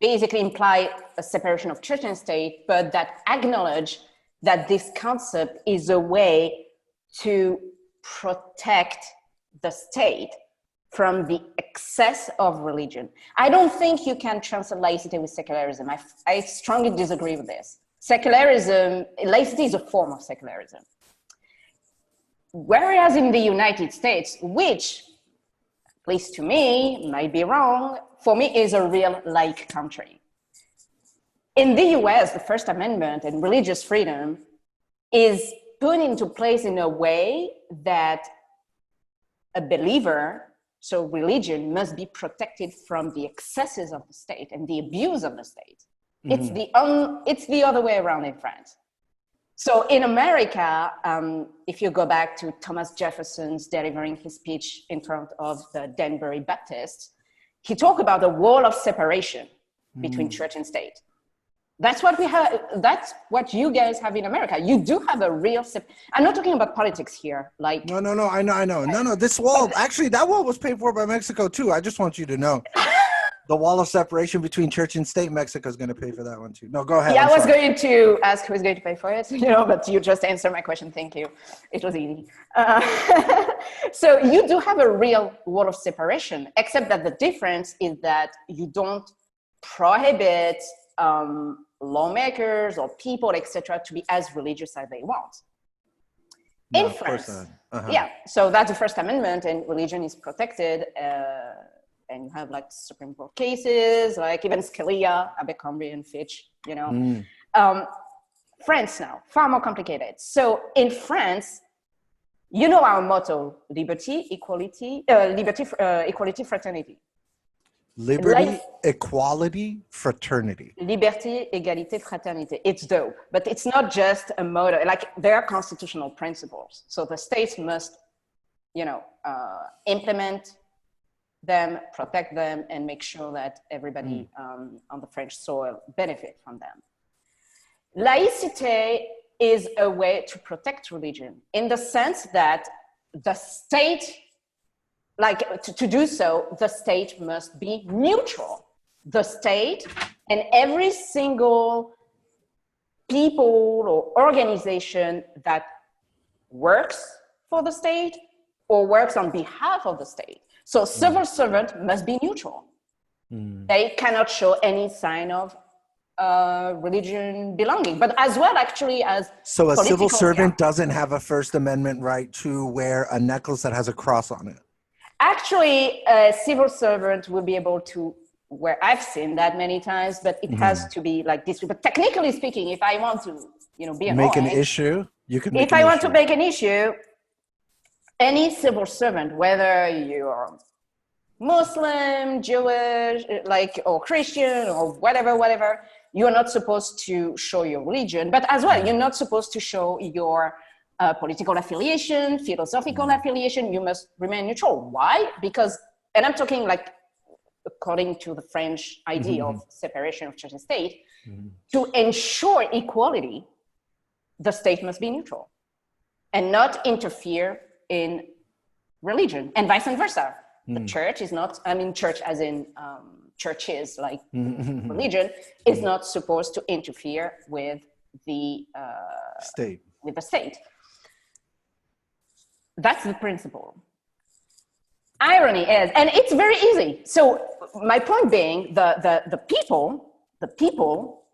basically implies a separation of church and state, but that acknowledge that this concept is a way to protect the state from the excess of religion. I don't think you can translate laicity with secularism. I strongly disagree with this. Laicity is a form of secularism. Whereas in the United States, which, at least to me, might be wrong, for me is a real laïc country. In the US, the First Amendment and religious freedom is put into place in a way that a believer, so religion, must be protected from the excesses of the state and the abuse of the state. It's the other way around in France. So in America, if you go back to Thomas Jefferson's delivering his speech in front of the Danbury Baptists, he talked about the wall of separation between church and state. That's what we have. That's what you guys have in America. You do have a real. I'm not talking about politics here. Like no. I know. No. This wall, actually, that wall was paid for by Mexico too. I just want you to know. The wall of separation between church and state. Mexico's going to pay for that one too. No, go ahead. Yeah, I was going to ask who's going to pay for it, but you just answered my question. Thank you. It was easy. So you do have a real wall of separation, except that the difference is that you don't prohibit lawmakers or people, etc., to be as religious as they want. No, in France, yeah. So that's the First Amendment, and religion is protected. And you have like Supreme Court cases, like even Scalia, Abercrombie and Fitch, France now, far more complicated. So in France, our motto, liberty, equality, fraternity. Liberty, equality, fraternity. Liberté, égalité, fraternité. It's dope, but it's not just a motto. Like there are constitutional principles. So the states must, implement them, protect them, and make sure that everybody on the French soil benefit from them. Laïcité is a way to protect religion in the sense that the state, to do so, the state must be neutral. The state and every single people or organization that works for the state or works on behalf of the state. So civil servant must be neutral. They cannot show any sign of religion belonging, but as well actually as so a civil servant doesn't have a First Amendment right to wear a necklace that has a cross on it. Actually, a civil servant will be able to wear. I've seen that many times, but it has to be like this. But technically speaking, if I want to, be make an issue, you can. If I want to make an issue. Any civil servant, whether you're Muslim, Jewish, or Christian, or whatever, you're not supposed to show your religion, but as well, you're not supposed to show your political affiliation, philosophical affiliation. You must remain neutral. Why? Because, and I'm talking according to the French idea of separation of church and state, to ensure equality, the state must be neutral and not interfere in religion, and vice versa. The church is not, church as in churches, like religion, is not supposed to interfere with the state. That's the principle. Irony is, and it's very easy. So my point being, the people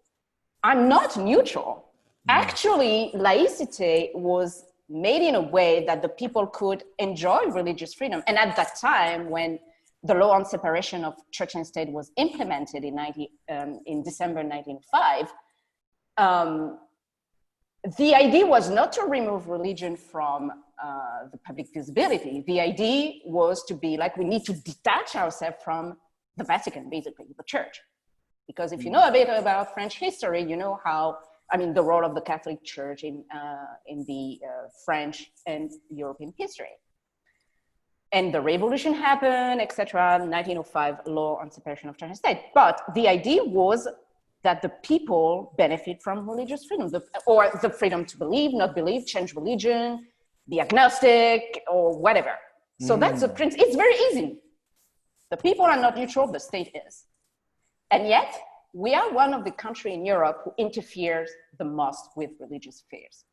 are not neutral. Actually, laïcité was made in a way that the people could enjoy religious freedom. And at that time, when the law on separation of church and state was implemented in December 1905, the idea was not to remove religion from the public visibility. The idea was to be we need to detach ourselves from the Vatican, basically, the church. Because if you know a bit about French history, you know how the role of the Catholic Church in the French and European history. And the revolution happened, etc. 1905 law on separation of church and state. But the idea was that the people benefit from religious freedom, or the freedom to believe, not believe, change religion, be agnostic, or whatever. So that's the principle. It's very easy. The people are not neutral, the state is. And yet, we are one of the countries in Europe who interferes the most with religious affairs.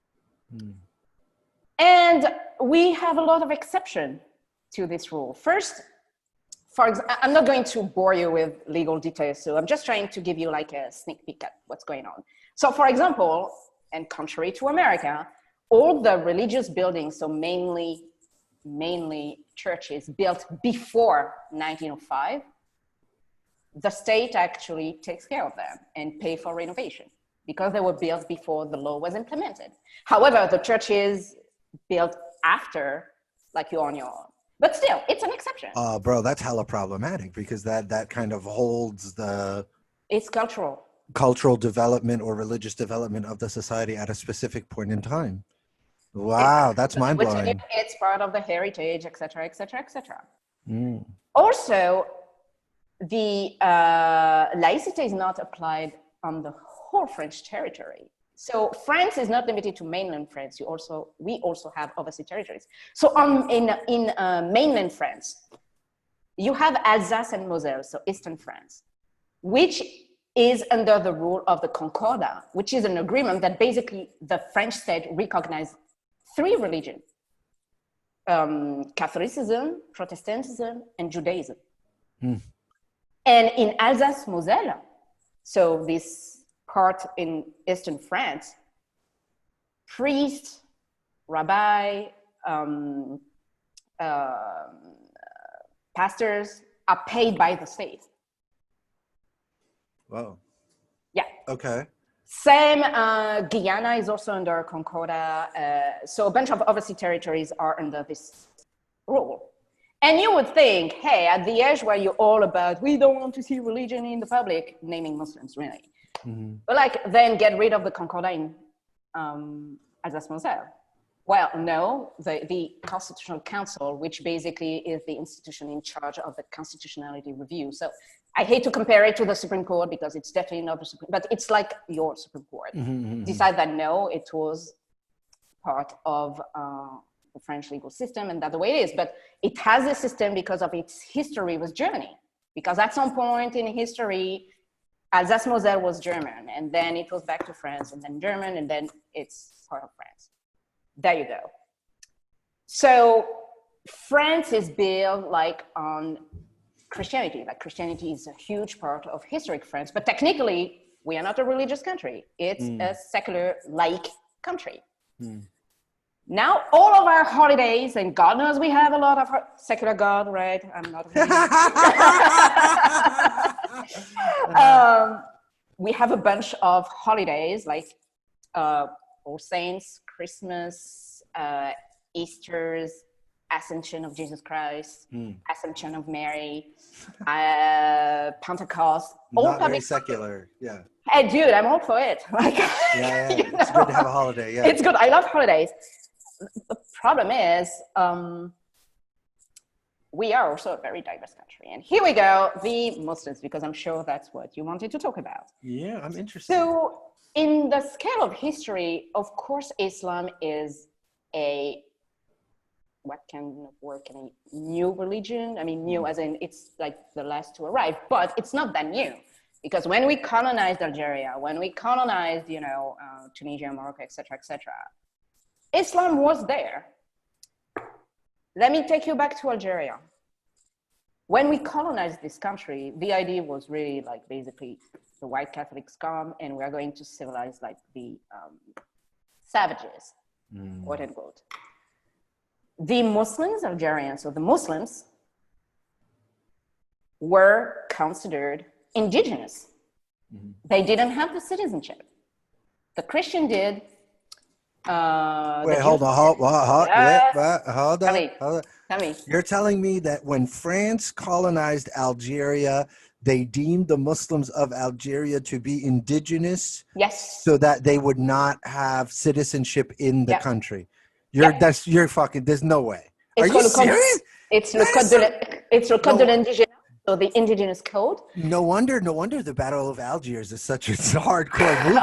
And we have a lot of exception to this rule. First, for example, I'm not going to bore you with legal details, so I'm just trying to give you a sneak peek at what's going on. So for example, and contrary to America, all the religious buildings, so mainly churches built before 1905, the state actually takes care of them and pay for renovation because they were built before the law was implemented. However, the churches built after, you're on your own. But still, it's an exception. Bro, that's hella problematic because that kind of holds the... It's cultural. Cultural development or religious development of the society at a specific point in time. Wow, that's mind-blowing. It's part of the heritage, etc., etc., etc. Also, the laïcité is not applied on the whole French territory. So France is not limited to mainland France. We also have overseas territories. So in mainland France, you have Alsace and Moselle, so Eastern France, which is under the rule of the Concordat, which is an agreement that basically the French state recognized three religions: Catholicism, Protestantism, and Judaism. And in Alsace-Moselle, so this part in Eastern France, priests, rabbi, pastors are paid by the state. Wow. Yeah. Okay. Same, Guyana is also under Concordat. So a bunch of overseas territories are under this rule. And you would think, hey, at the age where you're all about, we don't want to see religion in the public, naming Muslims, really. But like, then get rid of the Concordat in Alsace-Moselle. Well, no, the Constitutional Council, which basically is the institution in charge of the constitutionality review. So I hate to compare it to the Supreme Court because it's definitely not the Supreme Court, but it's like your Supreme Court. Decide that no, it was part of the French legal system and that's the way it is. But it has a system because of its history with Germany. Because at some point in history, Alsace-Moselle was German, and then it was back to France, and then German, and then it's part of France. There you go. So France is built like on Christianity. Like Christianity is a huge part of historic France, but technically we are not a religious country. It's a secular, laic country. Now all of our holidays, and God knows we have a lot of secular God, right? I'm not. We have a bunch of holidays like All Saints, Christmas, Easter's, Ascension of Jesus Christ, Ascension of Mary, Pentecost. Not very secular, yeah. Hey, dude, I'm all for it. Like, yeah. It's good to have a holiday, yeah. It's good. I love holidays. The problem is, we are also a very diverse country. And here we go, the Muslims, because I'm sure that's what you wanted to talk about. Yeah, I'm interested. So in the scale of history, of course, Islam is a, what kind of word can I, new religion? I mean, new as in it's like the last to arrive, but it's not that new. Because when we colonized Algeria, when we colonized, Tunisia, Morocco, et cetera, Islam was there. Let me take you back to Algeria. When we colonized this country, the idea was really like basically the white Catholics come and we're going to civilize like the savages, quote unquote. The Muslims, Algerians, so the Muslims were considered indigenous. They didn't have the citizenship. The Christian did. Wait, hold on. Tell me. You're telling me that when France colonized Algeria, they deemed the Muslims of Algeria to be indigenous? Yes. So that they would not have citizenship in the country. You're fucking, there's no way. Are you serious? It's le code de l'indigène. So the indigenous code. No wonder the Battle of Algiers is such a hardcore movie.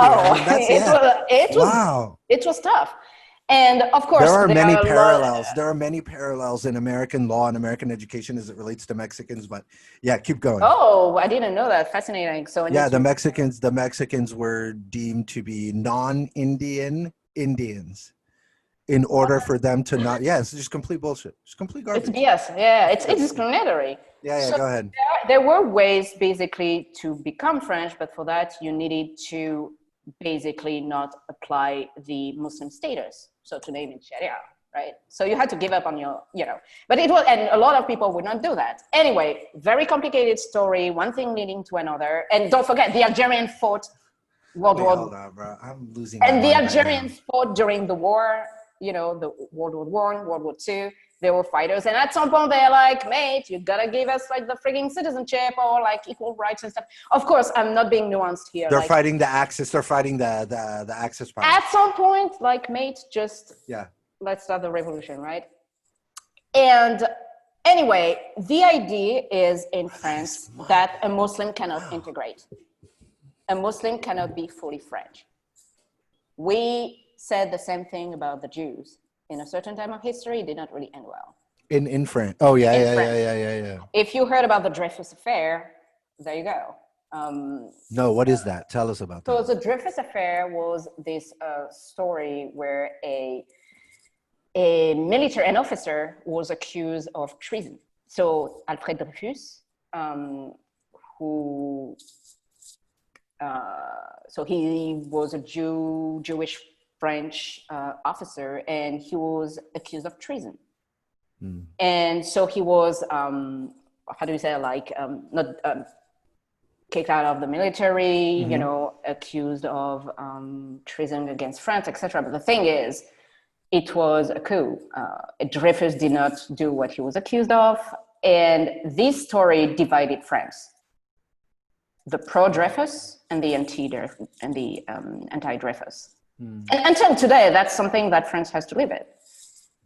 It was tough. And of course, there are many parallels. There are many parallels in American law and American education as it relates to Mexicans. But yeah, keep going. Oh, I didn't know that. Fascinating. So yeah, the Mexicans were deemed to be non-Indian Indians in order for them to not. Yeah, it's just complete bullshit. It's complete garbage. It's BS. Yeah, it's discriminatory. Yeah, go ahead. There were ways basically to become French, but for that you needed to basically not apply the Muslim status. So to name it Sharia, right? So you had to give up on your, but it was, and a lot of people would not do that. Anyway, very complicated story, one thing leading to another. And don't forget, the Algerians fought World War. Hold on, bro. I'm losing. And the Algerians fought during the war, the World War I, World War II. They were fighters, and at some point they're like, mate, you gotta give us like the frigging citizenship or like equal rights and stuff. Of course, I'm not being nuanced here. They're fighting the Axis. They're fighting the Axis power. At some point, like, mate, just let's start the revolution, right? And anyway, the idea is in France that a Muslim cannot integrate. A Muslim cannot be fully French. We said the same thing about the Jews. In a certain time of history, it did not really end well. In France. Oh, yeah, in yeah, yeah, France. yeah, yeah, yeah. If you heard about the Dreyfus Affair, there you go. No, what is that? Tell us about So that. the Dreyfus Affair was this story where an officer was accused of treason. So Alfred Dreyfus, who, so he was a Jewish French officer, and he was accused of treason. And so he was, how do you say, like, not kicked out of the military, you know, accused of treason against France, etc. But the thing is, it was a coup. Dreyfus did not do what he was accused of, and this story divided France: the pro-Dreyfus and the anti-Dreyfus. And until today, that's something that France has to live with.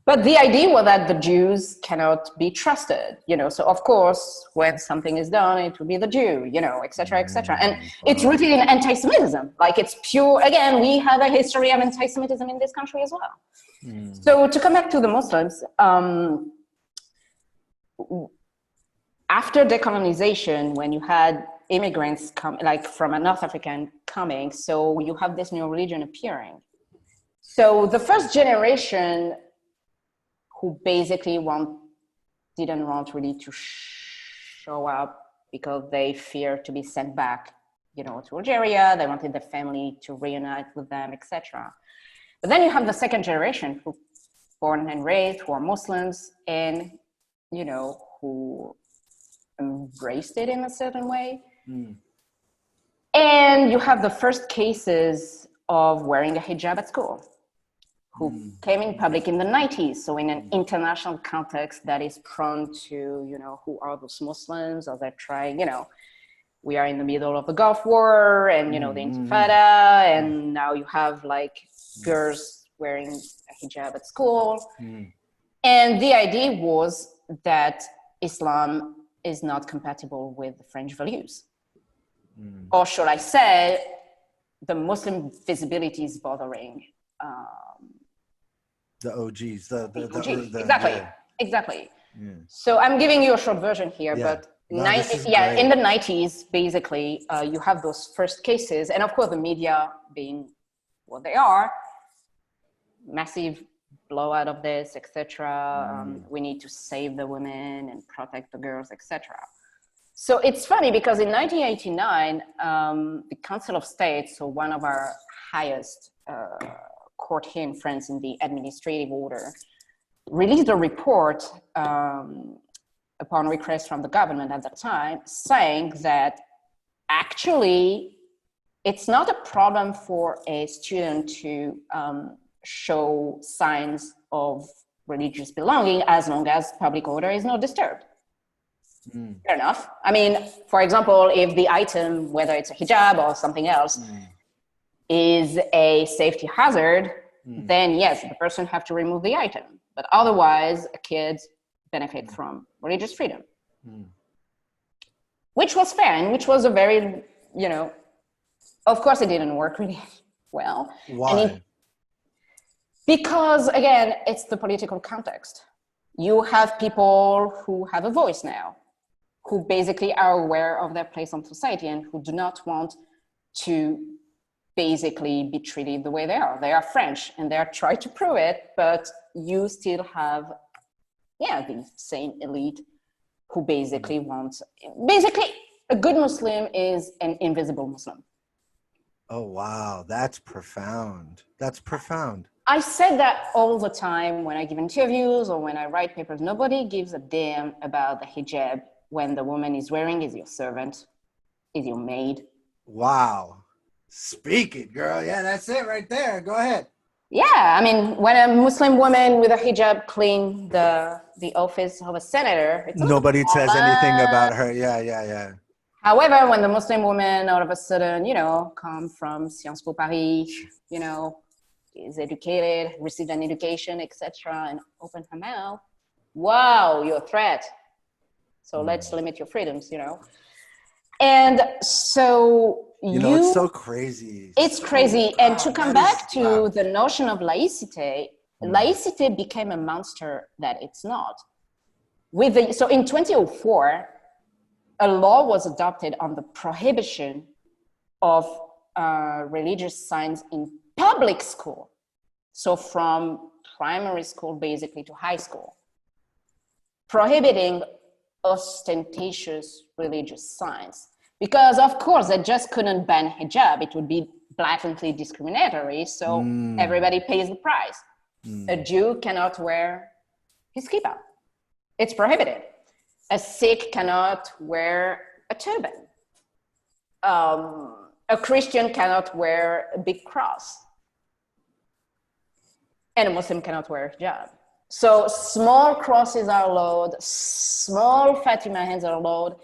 But the idea was that the Jews cannot be trusted, you know. So of course, when something is done, it will be the Jew, you know, et cetera, et cetera. And it's rooted in anti-Semitism. Like, it's pure. Again, we have a history of anti-Semitism in this country as well. So to come back to the Muslims, after decolonization, when you had immigrants come, like from a North African coming, so you have this new religion appearing. So the first generation, who basically didn't want really to show up because they feared to be sent back, you know, to Algeria. They wanted their family to reunite with them, etc. But then you have the second generation, who born and raised, who are Muslims, and, you know, who embraced it in a certain way. And you have the first cases of wearing a hijab at school, who came in public in the 90s. So in an international context that is prone to, you know, who are those Muslims? Are they trying, you know, we are in the middle of the Gulf War and, you know, the Intifada, and now you have like girls wearing a hijab at school. And the idea was that Islam is not compatible with the French values. Or should I say, the Muslim visibility is bothering the OGs, the OGs. Exactly, yeah. exactly. So I'm giving you a short version here, but in the 90s, basically, you have those first cases, and of course the media being what they are, massive blowout of this, etc. We need to save the women and protect the girls, etc. So it's funny because in 1989, the Council of State, so one of our highest court here in France in the administrative order, released a report upon request from the government at that time, saying that actually it's not a problem for a student to show signs of religious belonging as long as public order is not disturbed. Fair enough. I mean, for example, if the item, whether it's a hijab or something else, is a safety hazard, then yes, the person have to remove the item. But otherwise, kids benefit from religious freedom, which was fair and which was a very, you know, of course it didn't work really well. Why? Because again, it's the political context. You have people who have a voice now, who basically are aware of their place in society and who do not want to basically be treated the way they are. They are French and they are trying to prove it, but you still have, the same elite who basically wants, a good Muslim is an invisible Muslim. Oh, wow. That's profound. That's profound. I said that all the time when I give interviews or when I write papers. Nobody gives a damn about the hijab when the woman is wearing is your servant, is your maid. Wow. Speak it, girl. Yeah, that's it right there. Go ahead. Yeah, I mean, when a Muslim woman with a hijab clean the office of a senator, it's nobody says anything about her. Yeah. However, when the Muslim woman all of a sudden, you know, come from Sciences Po Paris, you know, is educated, received an education, etc., and open her mouth, wow, you're a threat. So let's limit your freedoms, you know. And so it's so crazy. It's crazy. And to come back to the notion of laicite, laicite became a monster that it's not. So in 2004, a law was adopted on the prohibition of religious signs in public school. So from primary school basically to high school, prohibiting ostentatious religious signs. Because of course they just couldn't ban hijab, it would be blatantly discriminatory, so everybody pays the price. A Jew cannot wear his kippah. It's prohibited. A Sikh cannot wear a turban. A Christian cannot wear a big cross. And a Muslim cannot wear hijab. So small crosses are allowed, small Fatima hands are allowed.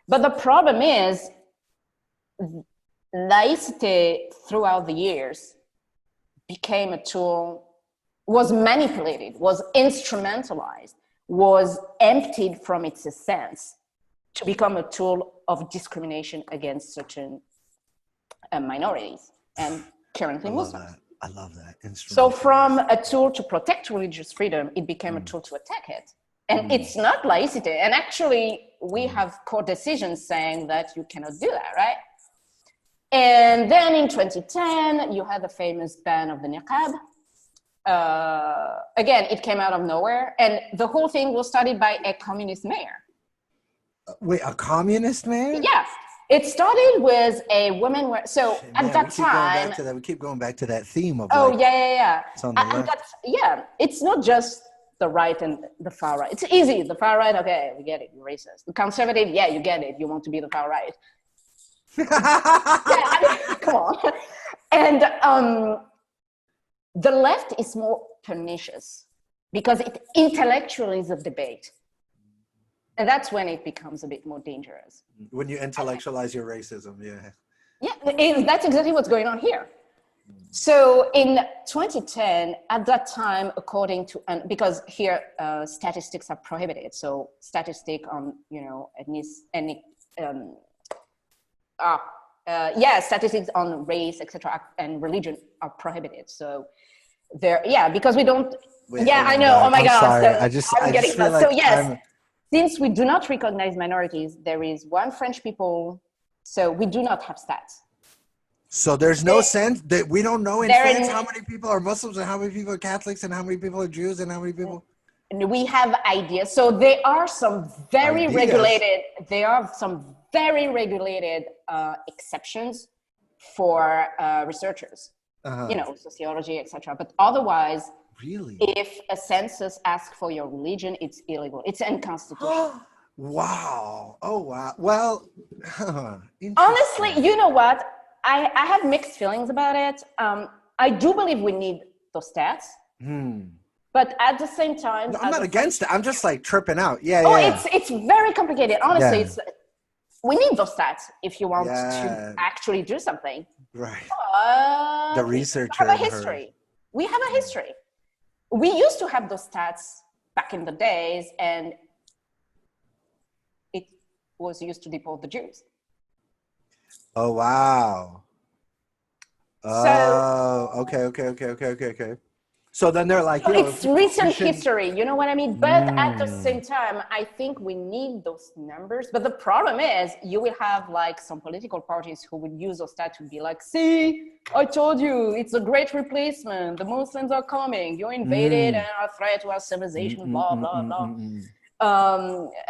But the problem is, laicity throughout the years became a tool, was manipulated, was instrumentalized, was emptied from its essence to become a tool of discrimination against certain minorities, and currently Muslims. I love that. So from a tool to protect religious freedom, it became a tool to attack it. And it's not laicity. And actually, we have court decisions saying that you cannot do that, right? And then in 2010, you had the famous ban of the niqab. Again, it came out of nowhere. And the whole thing was started by a communist mayor. Wait, a communist mayor? Yeah. It started with a woman where, so Shit, at man, that time. we keep going back to that theme of It's on the left. It's not just the right and the far right. It's easy. The far right, okay, we get it. You're racist. The conservative, yeah, you get it. You want to be the far right. Come on. And the left is more pernicious because it intellectualizes the debate. And that's when it becomes a bit more dangerous. When you intellectualize your racism, yeah. Yeah, that's exactly what's going on here. So in 2010, at that time, according to, because here statistics are prohibited. So statistic on, statistics on race, etc., and religion are prohibited. So because we don't. I know. Oh my God. Sorry. So I just feel like so yes. Since we do not recognize minorities, there is one French people, so we do not have stats. So there's no sense that we don't know in France how many people are Muslims and how many people are Catholics and how many people are Jews and how many people. We have ideas. So there are some very regulated. There are some very regulated exceptions for researchers. Sociology, etc. But otherwise. Really? If a census asks for your religion, it's illegal. It's unconstitutional. Wow. Oh, wow. Well, honestly, you know what? I have mixed feelings about it. I do believe we need those stats. But at the same time... No, I'm not against it. I'm just like tripping out. It's very complicated. Honestly, we need those stats if you want to actually do something. Right. But the researcher. We have a history. We have a history. We used to have those stats back in the days, and it was used to deport the Jews. Oh, wow. Okay. So then they're like, it's recent history, you know what I mean? But at the same time, I think we need those numbers. But the problem is you will have like some political parties who would use those stats to be like, see, I told you, it's a great replacement. The Muslims are coming. You're invaded and are a threat to our civilization, blah, blah, blah.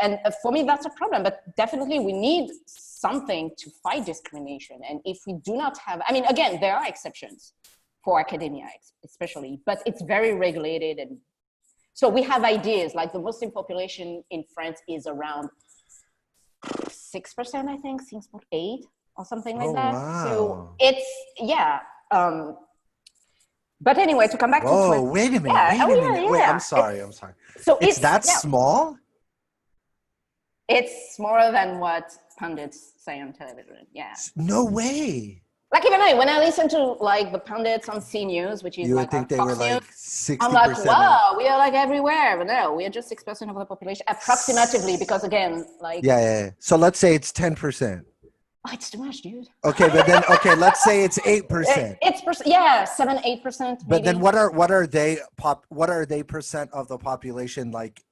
And for me, that's a problem. But definitely we need something to fight discrimination. And if we do not have, again, there are exceptions for academia especially, but it's very regulated. And so we have ideas, like the Muslim population in France is around 6%, I think, 6.8 or something like that. Wow. So it's, but anyway, to come back to... Wait a minute. Wait, I'm sorry. So it's that small? It's smaller than what pundits say on television, No way. Like even when I listen to like the pundits on C News, which is you like would think they were like 60%. I'm like, wow, we are like everywhere. But no, we are just 6% of the population, approximately, because again, like... Yeah. So let's say it's 10%. Oh, it's too much, dude. Okay, but then, let's say it's 8%. It's 7-8%. But then what are they percent of the population, like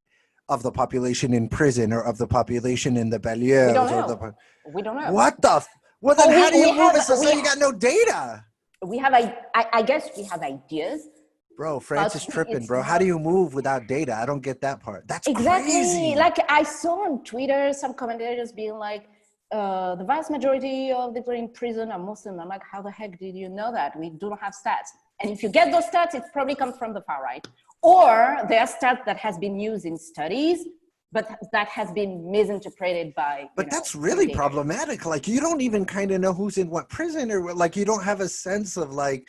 of the population in prison or of the population in the banlieues? We don't know. We don't know. What the? Well, then how do you move a society? You got no data. We have, I guess we have ideas. Bro, France is tripping, bro. How do you move without data? I don't get that part. That's crazy. Like I saw on Twitter some commentators being like, the vast majority of the people in prison are Muslim. I'm like, how the heck did you know that? We do not have stats. And if you get those stats, it probably comes from the far right. Or they are stats that has been used in studies, but that has been misinterpreted by. But that's really problematic. Like, you don't even kind of know who's in what prison, or like you don't have a sense of like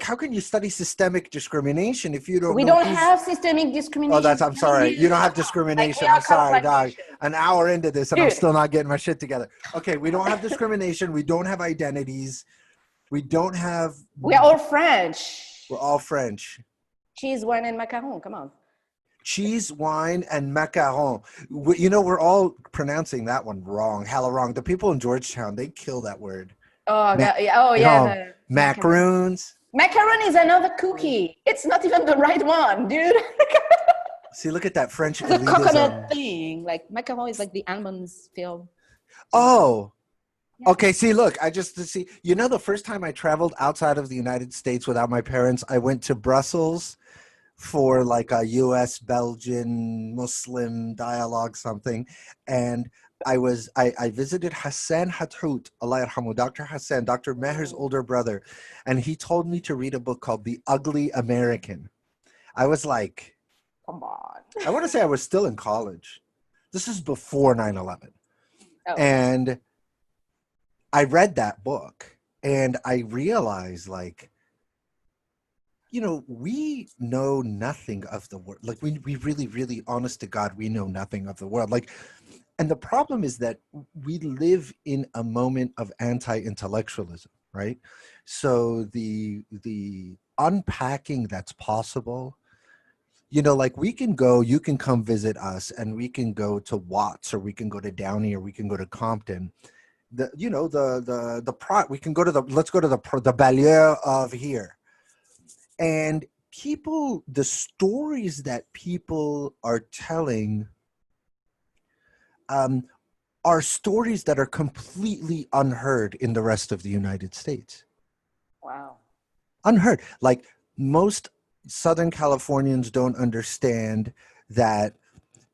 how can you study systemic discrimination if you don't? We don't have systemic discrimination. Oh, I'm sorry. You don't have discrimination. I'm sorry, dog. An hour into this, and I'm still not getting my shit together. Okay, we don't have discrimination. We don't have identities. We don't have. We're all French. We're all French. Cheese, wine, and macaron. Come on. Cheese, wine, and macaron. You know, we're all pronouncing that one wrong. Hella wrong. The people in Georgetown, they kill that word. Oh, yeah. Macaroons. Macaron is another cookie. It's not even the right one, dude. See, look at that French elitism. The coconut thing. Like, macaron is like the almonds filled. Oh. Yeah. Okay, see, look, you know, the first time I traveled outside of the United States without my parents, I went to Brussels for like a US Belgian Muslim dialogue something, and I visited Hassan Hathout, Allah yarhamu, Dr. Hassan, Dr. Meher's older brother, and he told me to read a book called The Ugly American. I was like, come on. I want to say I was still in college. This is before 9/11. Oh. And I read that book and I realized, like, you know, we know nothing of the world. Like, we really, really, honest to God, we know nothing of the world. Like, and the problem is that we live in a moment of anti-intellectualism, right? So the unpacking that's possible, you know, like you can come visit us and we can go to Watts, or we can go to Downey, or we can go to Compton. We can go to let's go to the banlieue of here. And the stories that people are telling are stories that are completely unheard in the rest of the United States. Wow. Unheard. Like, most Southern Californians don't understand that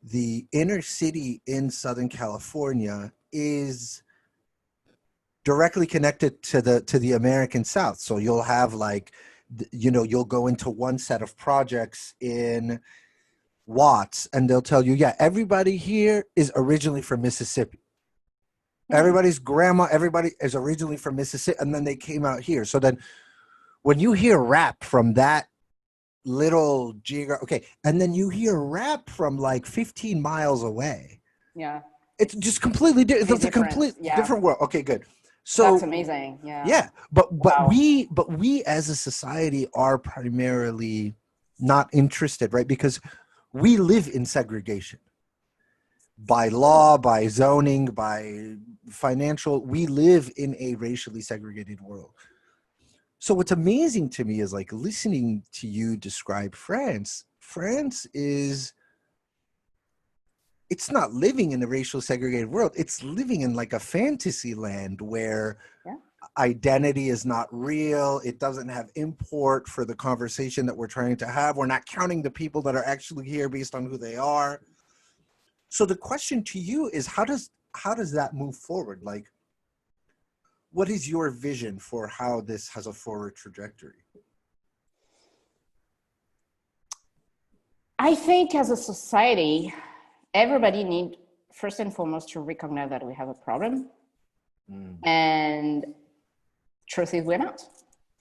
the inner city in Southern California is directly connected to the American South. So you'll have, like, you know, you'll go into one set of projects in Watts and they'll tell you, yeah, everybody here is originally from Mississippi. Everybody's grandma, everybody is originally from Mississippi, and then they came out here. So then when you hear rap from that little okay, and then you hear rap from like 15 miles away. Yeah. It's just completely different. It's a complete different world. Okay, good. So that's amazing. Yeah. Yeah. But we as a society are primarily not interested, right? Because we live in segregation. By law, by zoning, by financial, we live in a racially segregated world. So what's amazing to me is, like, listening to you describe France. France it's not living in a racially segregated world. It's living in like a fantasy land where identity is not real. It doesn't have import for the conversation that we're trying to have. We're not counting the people that are actually here based on who they are. So the question to you is, how does that move forward? Like, what is your vision for how this has a forward trajectory? I think as a society, everybody needs, first and foremost, to recognize that we have a problem. And truth is, we're not.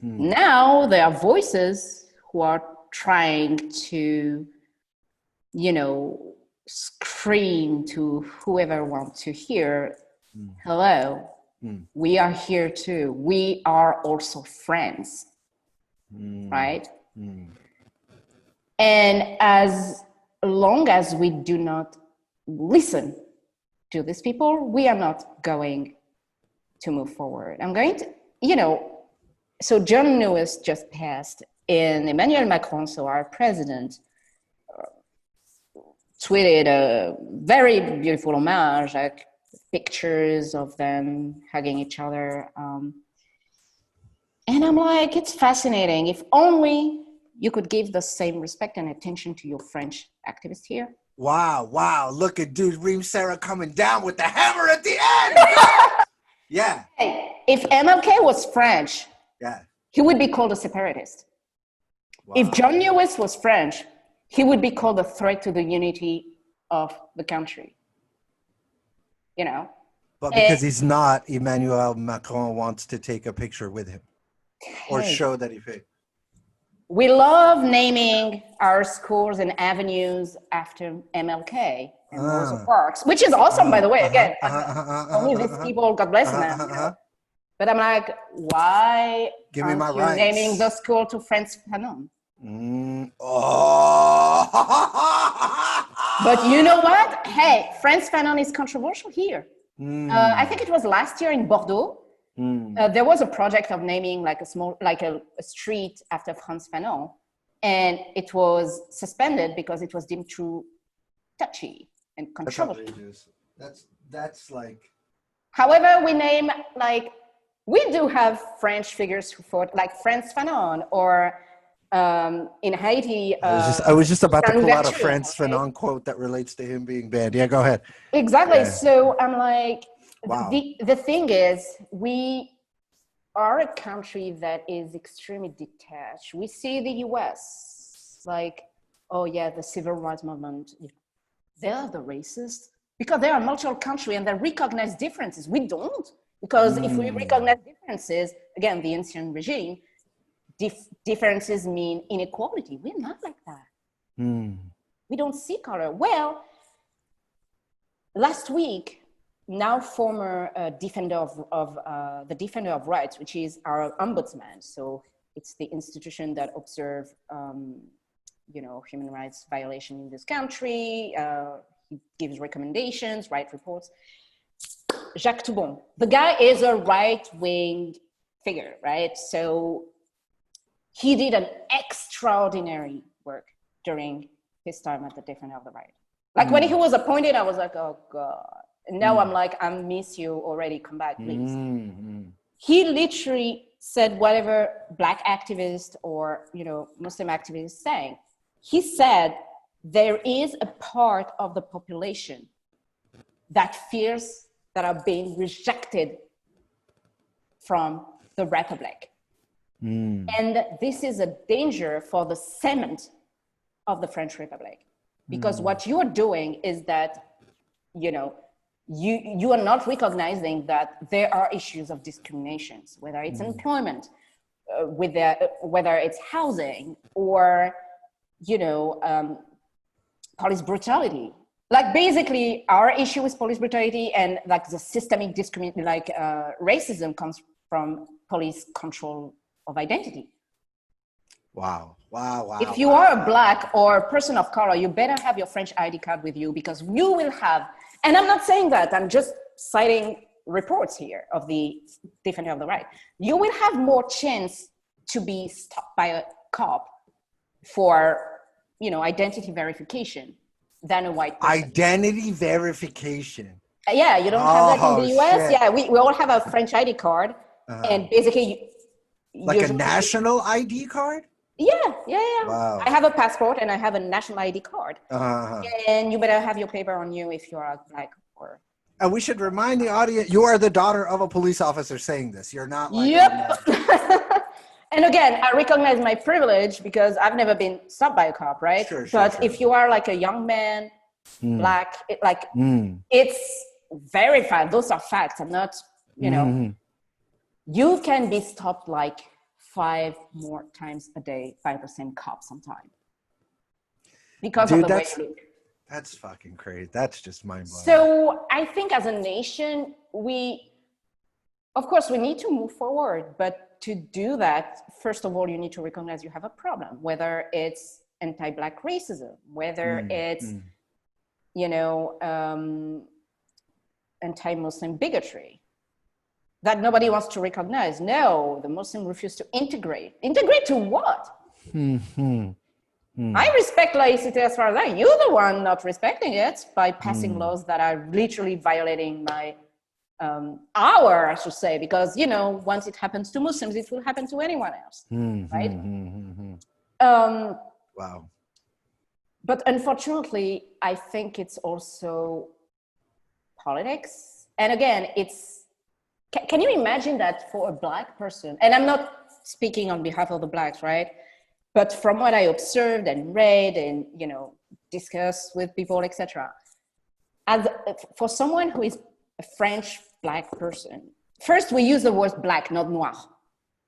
Now there are voices who are trying to, you know, scream to whoever wants to hear, hello, we are here too. We are also friends, right? And as long as we do not listen to these people, we are not going to move forward. I'm going to, you know, so John Lewis just passed, and Emmanuel Macron, so our president, tweeted a very beautiful homage, like pictures of them hugging each other. And I'm like, it's fascinating. If only you could give the same respect and attention to your French activists here. Wow, wow. Look at dude Reem Sarah coming down with the hammer at the end. Yeah. Hey, if MLK was French, yeah, he would be called a separatist. Wow. If John Lewis was French, he would be called a threat to the unity of the country. You know? But because he's not, Emmanuel Macron wants to take a picture with him or show that he paid. We love naming our schools and avenues after MLK and Rosa Parks, which is awesome, by the way. Again, only these people, God bless them. You know? But I'm like, why aren't you naming the school to Frantz Fanon? But you know what? Hey, Frantz Fanon is controversial here. I think it was last year in Bordeaux. There was a project of naming like a street after Frantz Fanon, and it was suspended because it was deemed too touchy and controversial. That's like. However, we do have French figures who fought, like Frantz Fanon, or in Haiti. I was just about to pull out a Frantz Fanon quote that relates to him being banned. Yeah, go ahead. Exactly. Yeah. So I'm like, wow. The thing is, we are a country that is extremely detached. We see the US, like, oh yeah, the civil rights movement. They're the racists because they are a multicultural country and they recognize differences. We don't. Because if we recognize differences, again, the ancient regime, differences mean inequality. We're not like that. We don't see color. Well, last week, now former defender of the Defender of Rights, which is our ombudsman. So it's the institution that observes, human rights violation in this country. He gives recommendations, writes reports. Jacques Toubon. The guy is a right-wing figure, right? So he did an extraordinary work during his time at the Defender of the Right. Like when he was appointed, I was like, oh God. And now I'm like, I miss you already, come back, please. He literally said whatever Black activist or, Muslim activist saying. He said there is a part of the population that fears that are being rejected from the Republic. And this is a danger for the cement of the French Republic. Because what you're doing is that, you are not recognizing that there are issues of discriminations, whether it's employment, whether it's housing, or, police brutality. Like basically our issue with police brutality and like the systemic discrimination, racism comes from police control of identity. Wow. If you are a Black or a person of color, you better have your French ID card with you because you will have, and I'm not saying that, I'm just citing reports here of the Defender of the Right. You will have more chance to be stopped by a cop for, identity verification than a white person. Identity verification. Yeah, you don't have that in the US. Shit. Yeah, we all have a French ID card. And basically... Like a national ID card? Yeah. Wow. I have a passport and I have a national ID card. And you better have your paper on you if you're Black or... And we should remind the audience, you are the daughter of a police officer saying this. You're not like... Yep. And again, I recognize my privilege because I've never been stopped by a cop, right? Sure, if you are like a young man, Black, it's verified. Those are facts. I'm not, you can be stopped like 5 more times a day by the same cop sometime. Because of the way you look. That's fucking crazy. That's just mind-blowing. So I think as a nation, of course, we need to move forward, but to do that, first of all, you need to recognize you have a problem, whether it's anti-Black racism, whether it's, anti-Muslim bigotry that nobody wants to recognize. No, the Muslim refuse to integrate. Integrate to what? I respect laicity as far as that. You're the one not respecting it by passing laws that are literally violating my I should say, because, you know, once it happens to Muslims, it will happen to anyone else, right? Wow. But unfortunately, I think it's also politics. And again, can you imagine that for a Black person, and I'm not speaking on behalf of the Blacks, right? But from what I observed and read and, you know, discussed with people, etc., as for someone who is a French Black person, first we use the word Black, not noir,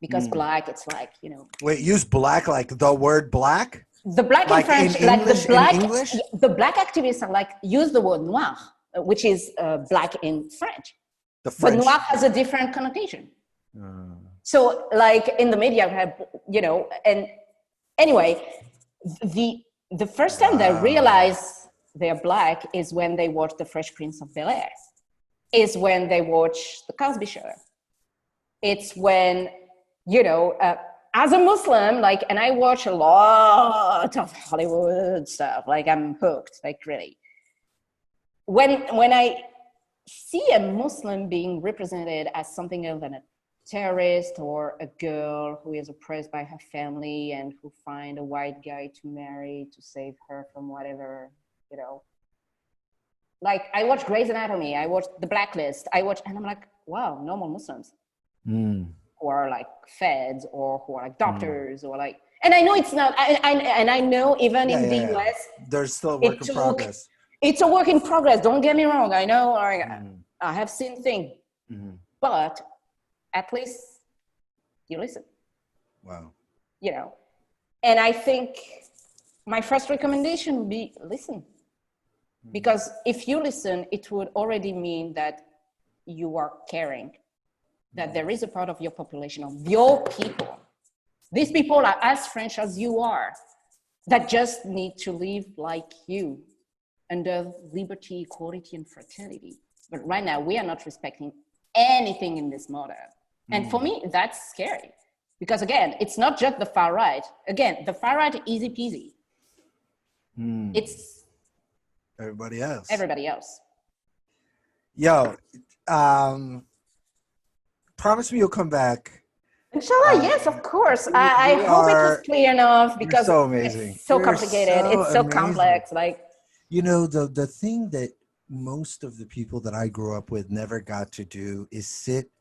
because Black, it's like, you know. Wait, use Black like the word Black? The Black like in French, in English, like the Black, in English? The Black activists are like, use the word noir, which is Black in French. The French. But noir has a different connotation. So like in the media, you know, and anyway, the first time they realize they're Black is when they watch The Fresh Prince of Bel-Air, is when they watch The Cosby Show. It's when, you know, as a Muslim, like, and I watch a lot of Hollywood stuff, like I'm hooked, like really. When I see a Muslim being represented as something other than a terrorist or a girl who is oppressed by her family and who find a white guy to marry to save her from whatever, you know. Like I watch Grey's Anatomy, I watch The Blacklist, and I'm like, wow, normal Muslims who are like feds or who are like doctors or like, and I know it's not, and I know even in the US, there's still a work in progress. It's a work in progress. Don't get me wrong. I know, I have seen things, but at least you listen. Wow. You know, and I think my first recommendation would be listen. Because if you listen, it would already mean that you are caring, that there is a part of your population, of your people. These people are as French as you are, that just need to live like you under liberty, equality, and fraternity. But right now, we are not respecting anything in this model. And for me, that's scary. Because again, it's not just the far right. Again, the far right, easy peasy. It's everybody else. Everybody else. Yo, promise me you'll come back. Inshallah, yes, of course. I hope it was clear enough because so amazing. It's so complicated. It's so complex. Like, you know, the thing that most of the people that I grew up with never got to do is sit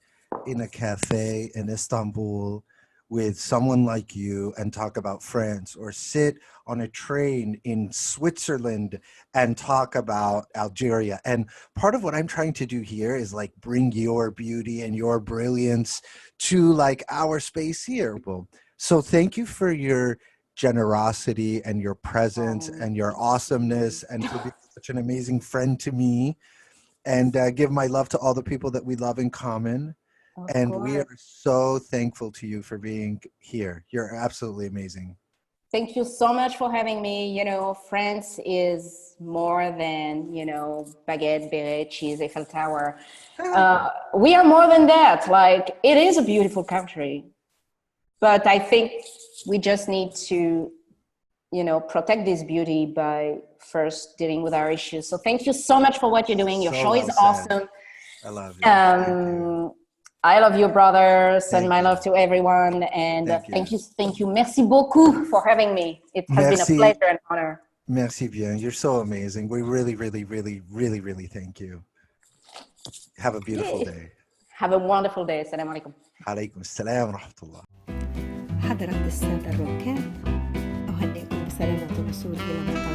in a cafe in Istanbul with someone like you and talk about France, or sit on a train in Switzerland and talk about Algeria. And part of what I'm trying to do here is like bring your beauty and your brilliance to like our space here. Well, so thank you for your generosity and your presence and your awesomeness, and for being such an amazing friend to me, and give my love to all the people that we love in common. And we are so thankful to you for being here. You're absolutely amazing. Thank you so much for having me. You know, France is more than, you know, baguette, beret, cheese, Eiffel Tower. We are more than that. Like, it is a beautiful country. But I think we just need to, you know, protect this beauty by first dealing with our issues. So thank you so much for what you're doing. Your show is awesome. I love you. I love you, brothers, and my love to everyone. And thank you. Merci beaucoup for having me. It has been a pleasure and honor. Merci bien. You're so amazing. We really, really, really, really, really thank you. Have a beautiful day. Have a wonderful day. Assalamu alaikum. عليكم السلام ورحمة الله. حضرات السادة الركاب، أهنئكم بسلامة الوصول إلى مطار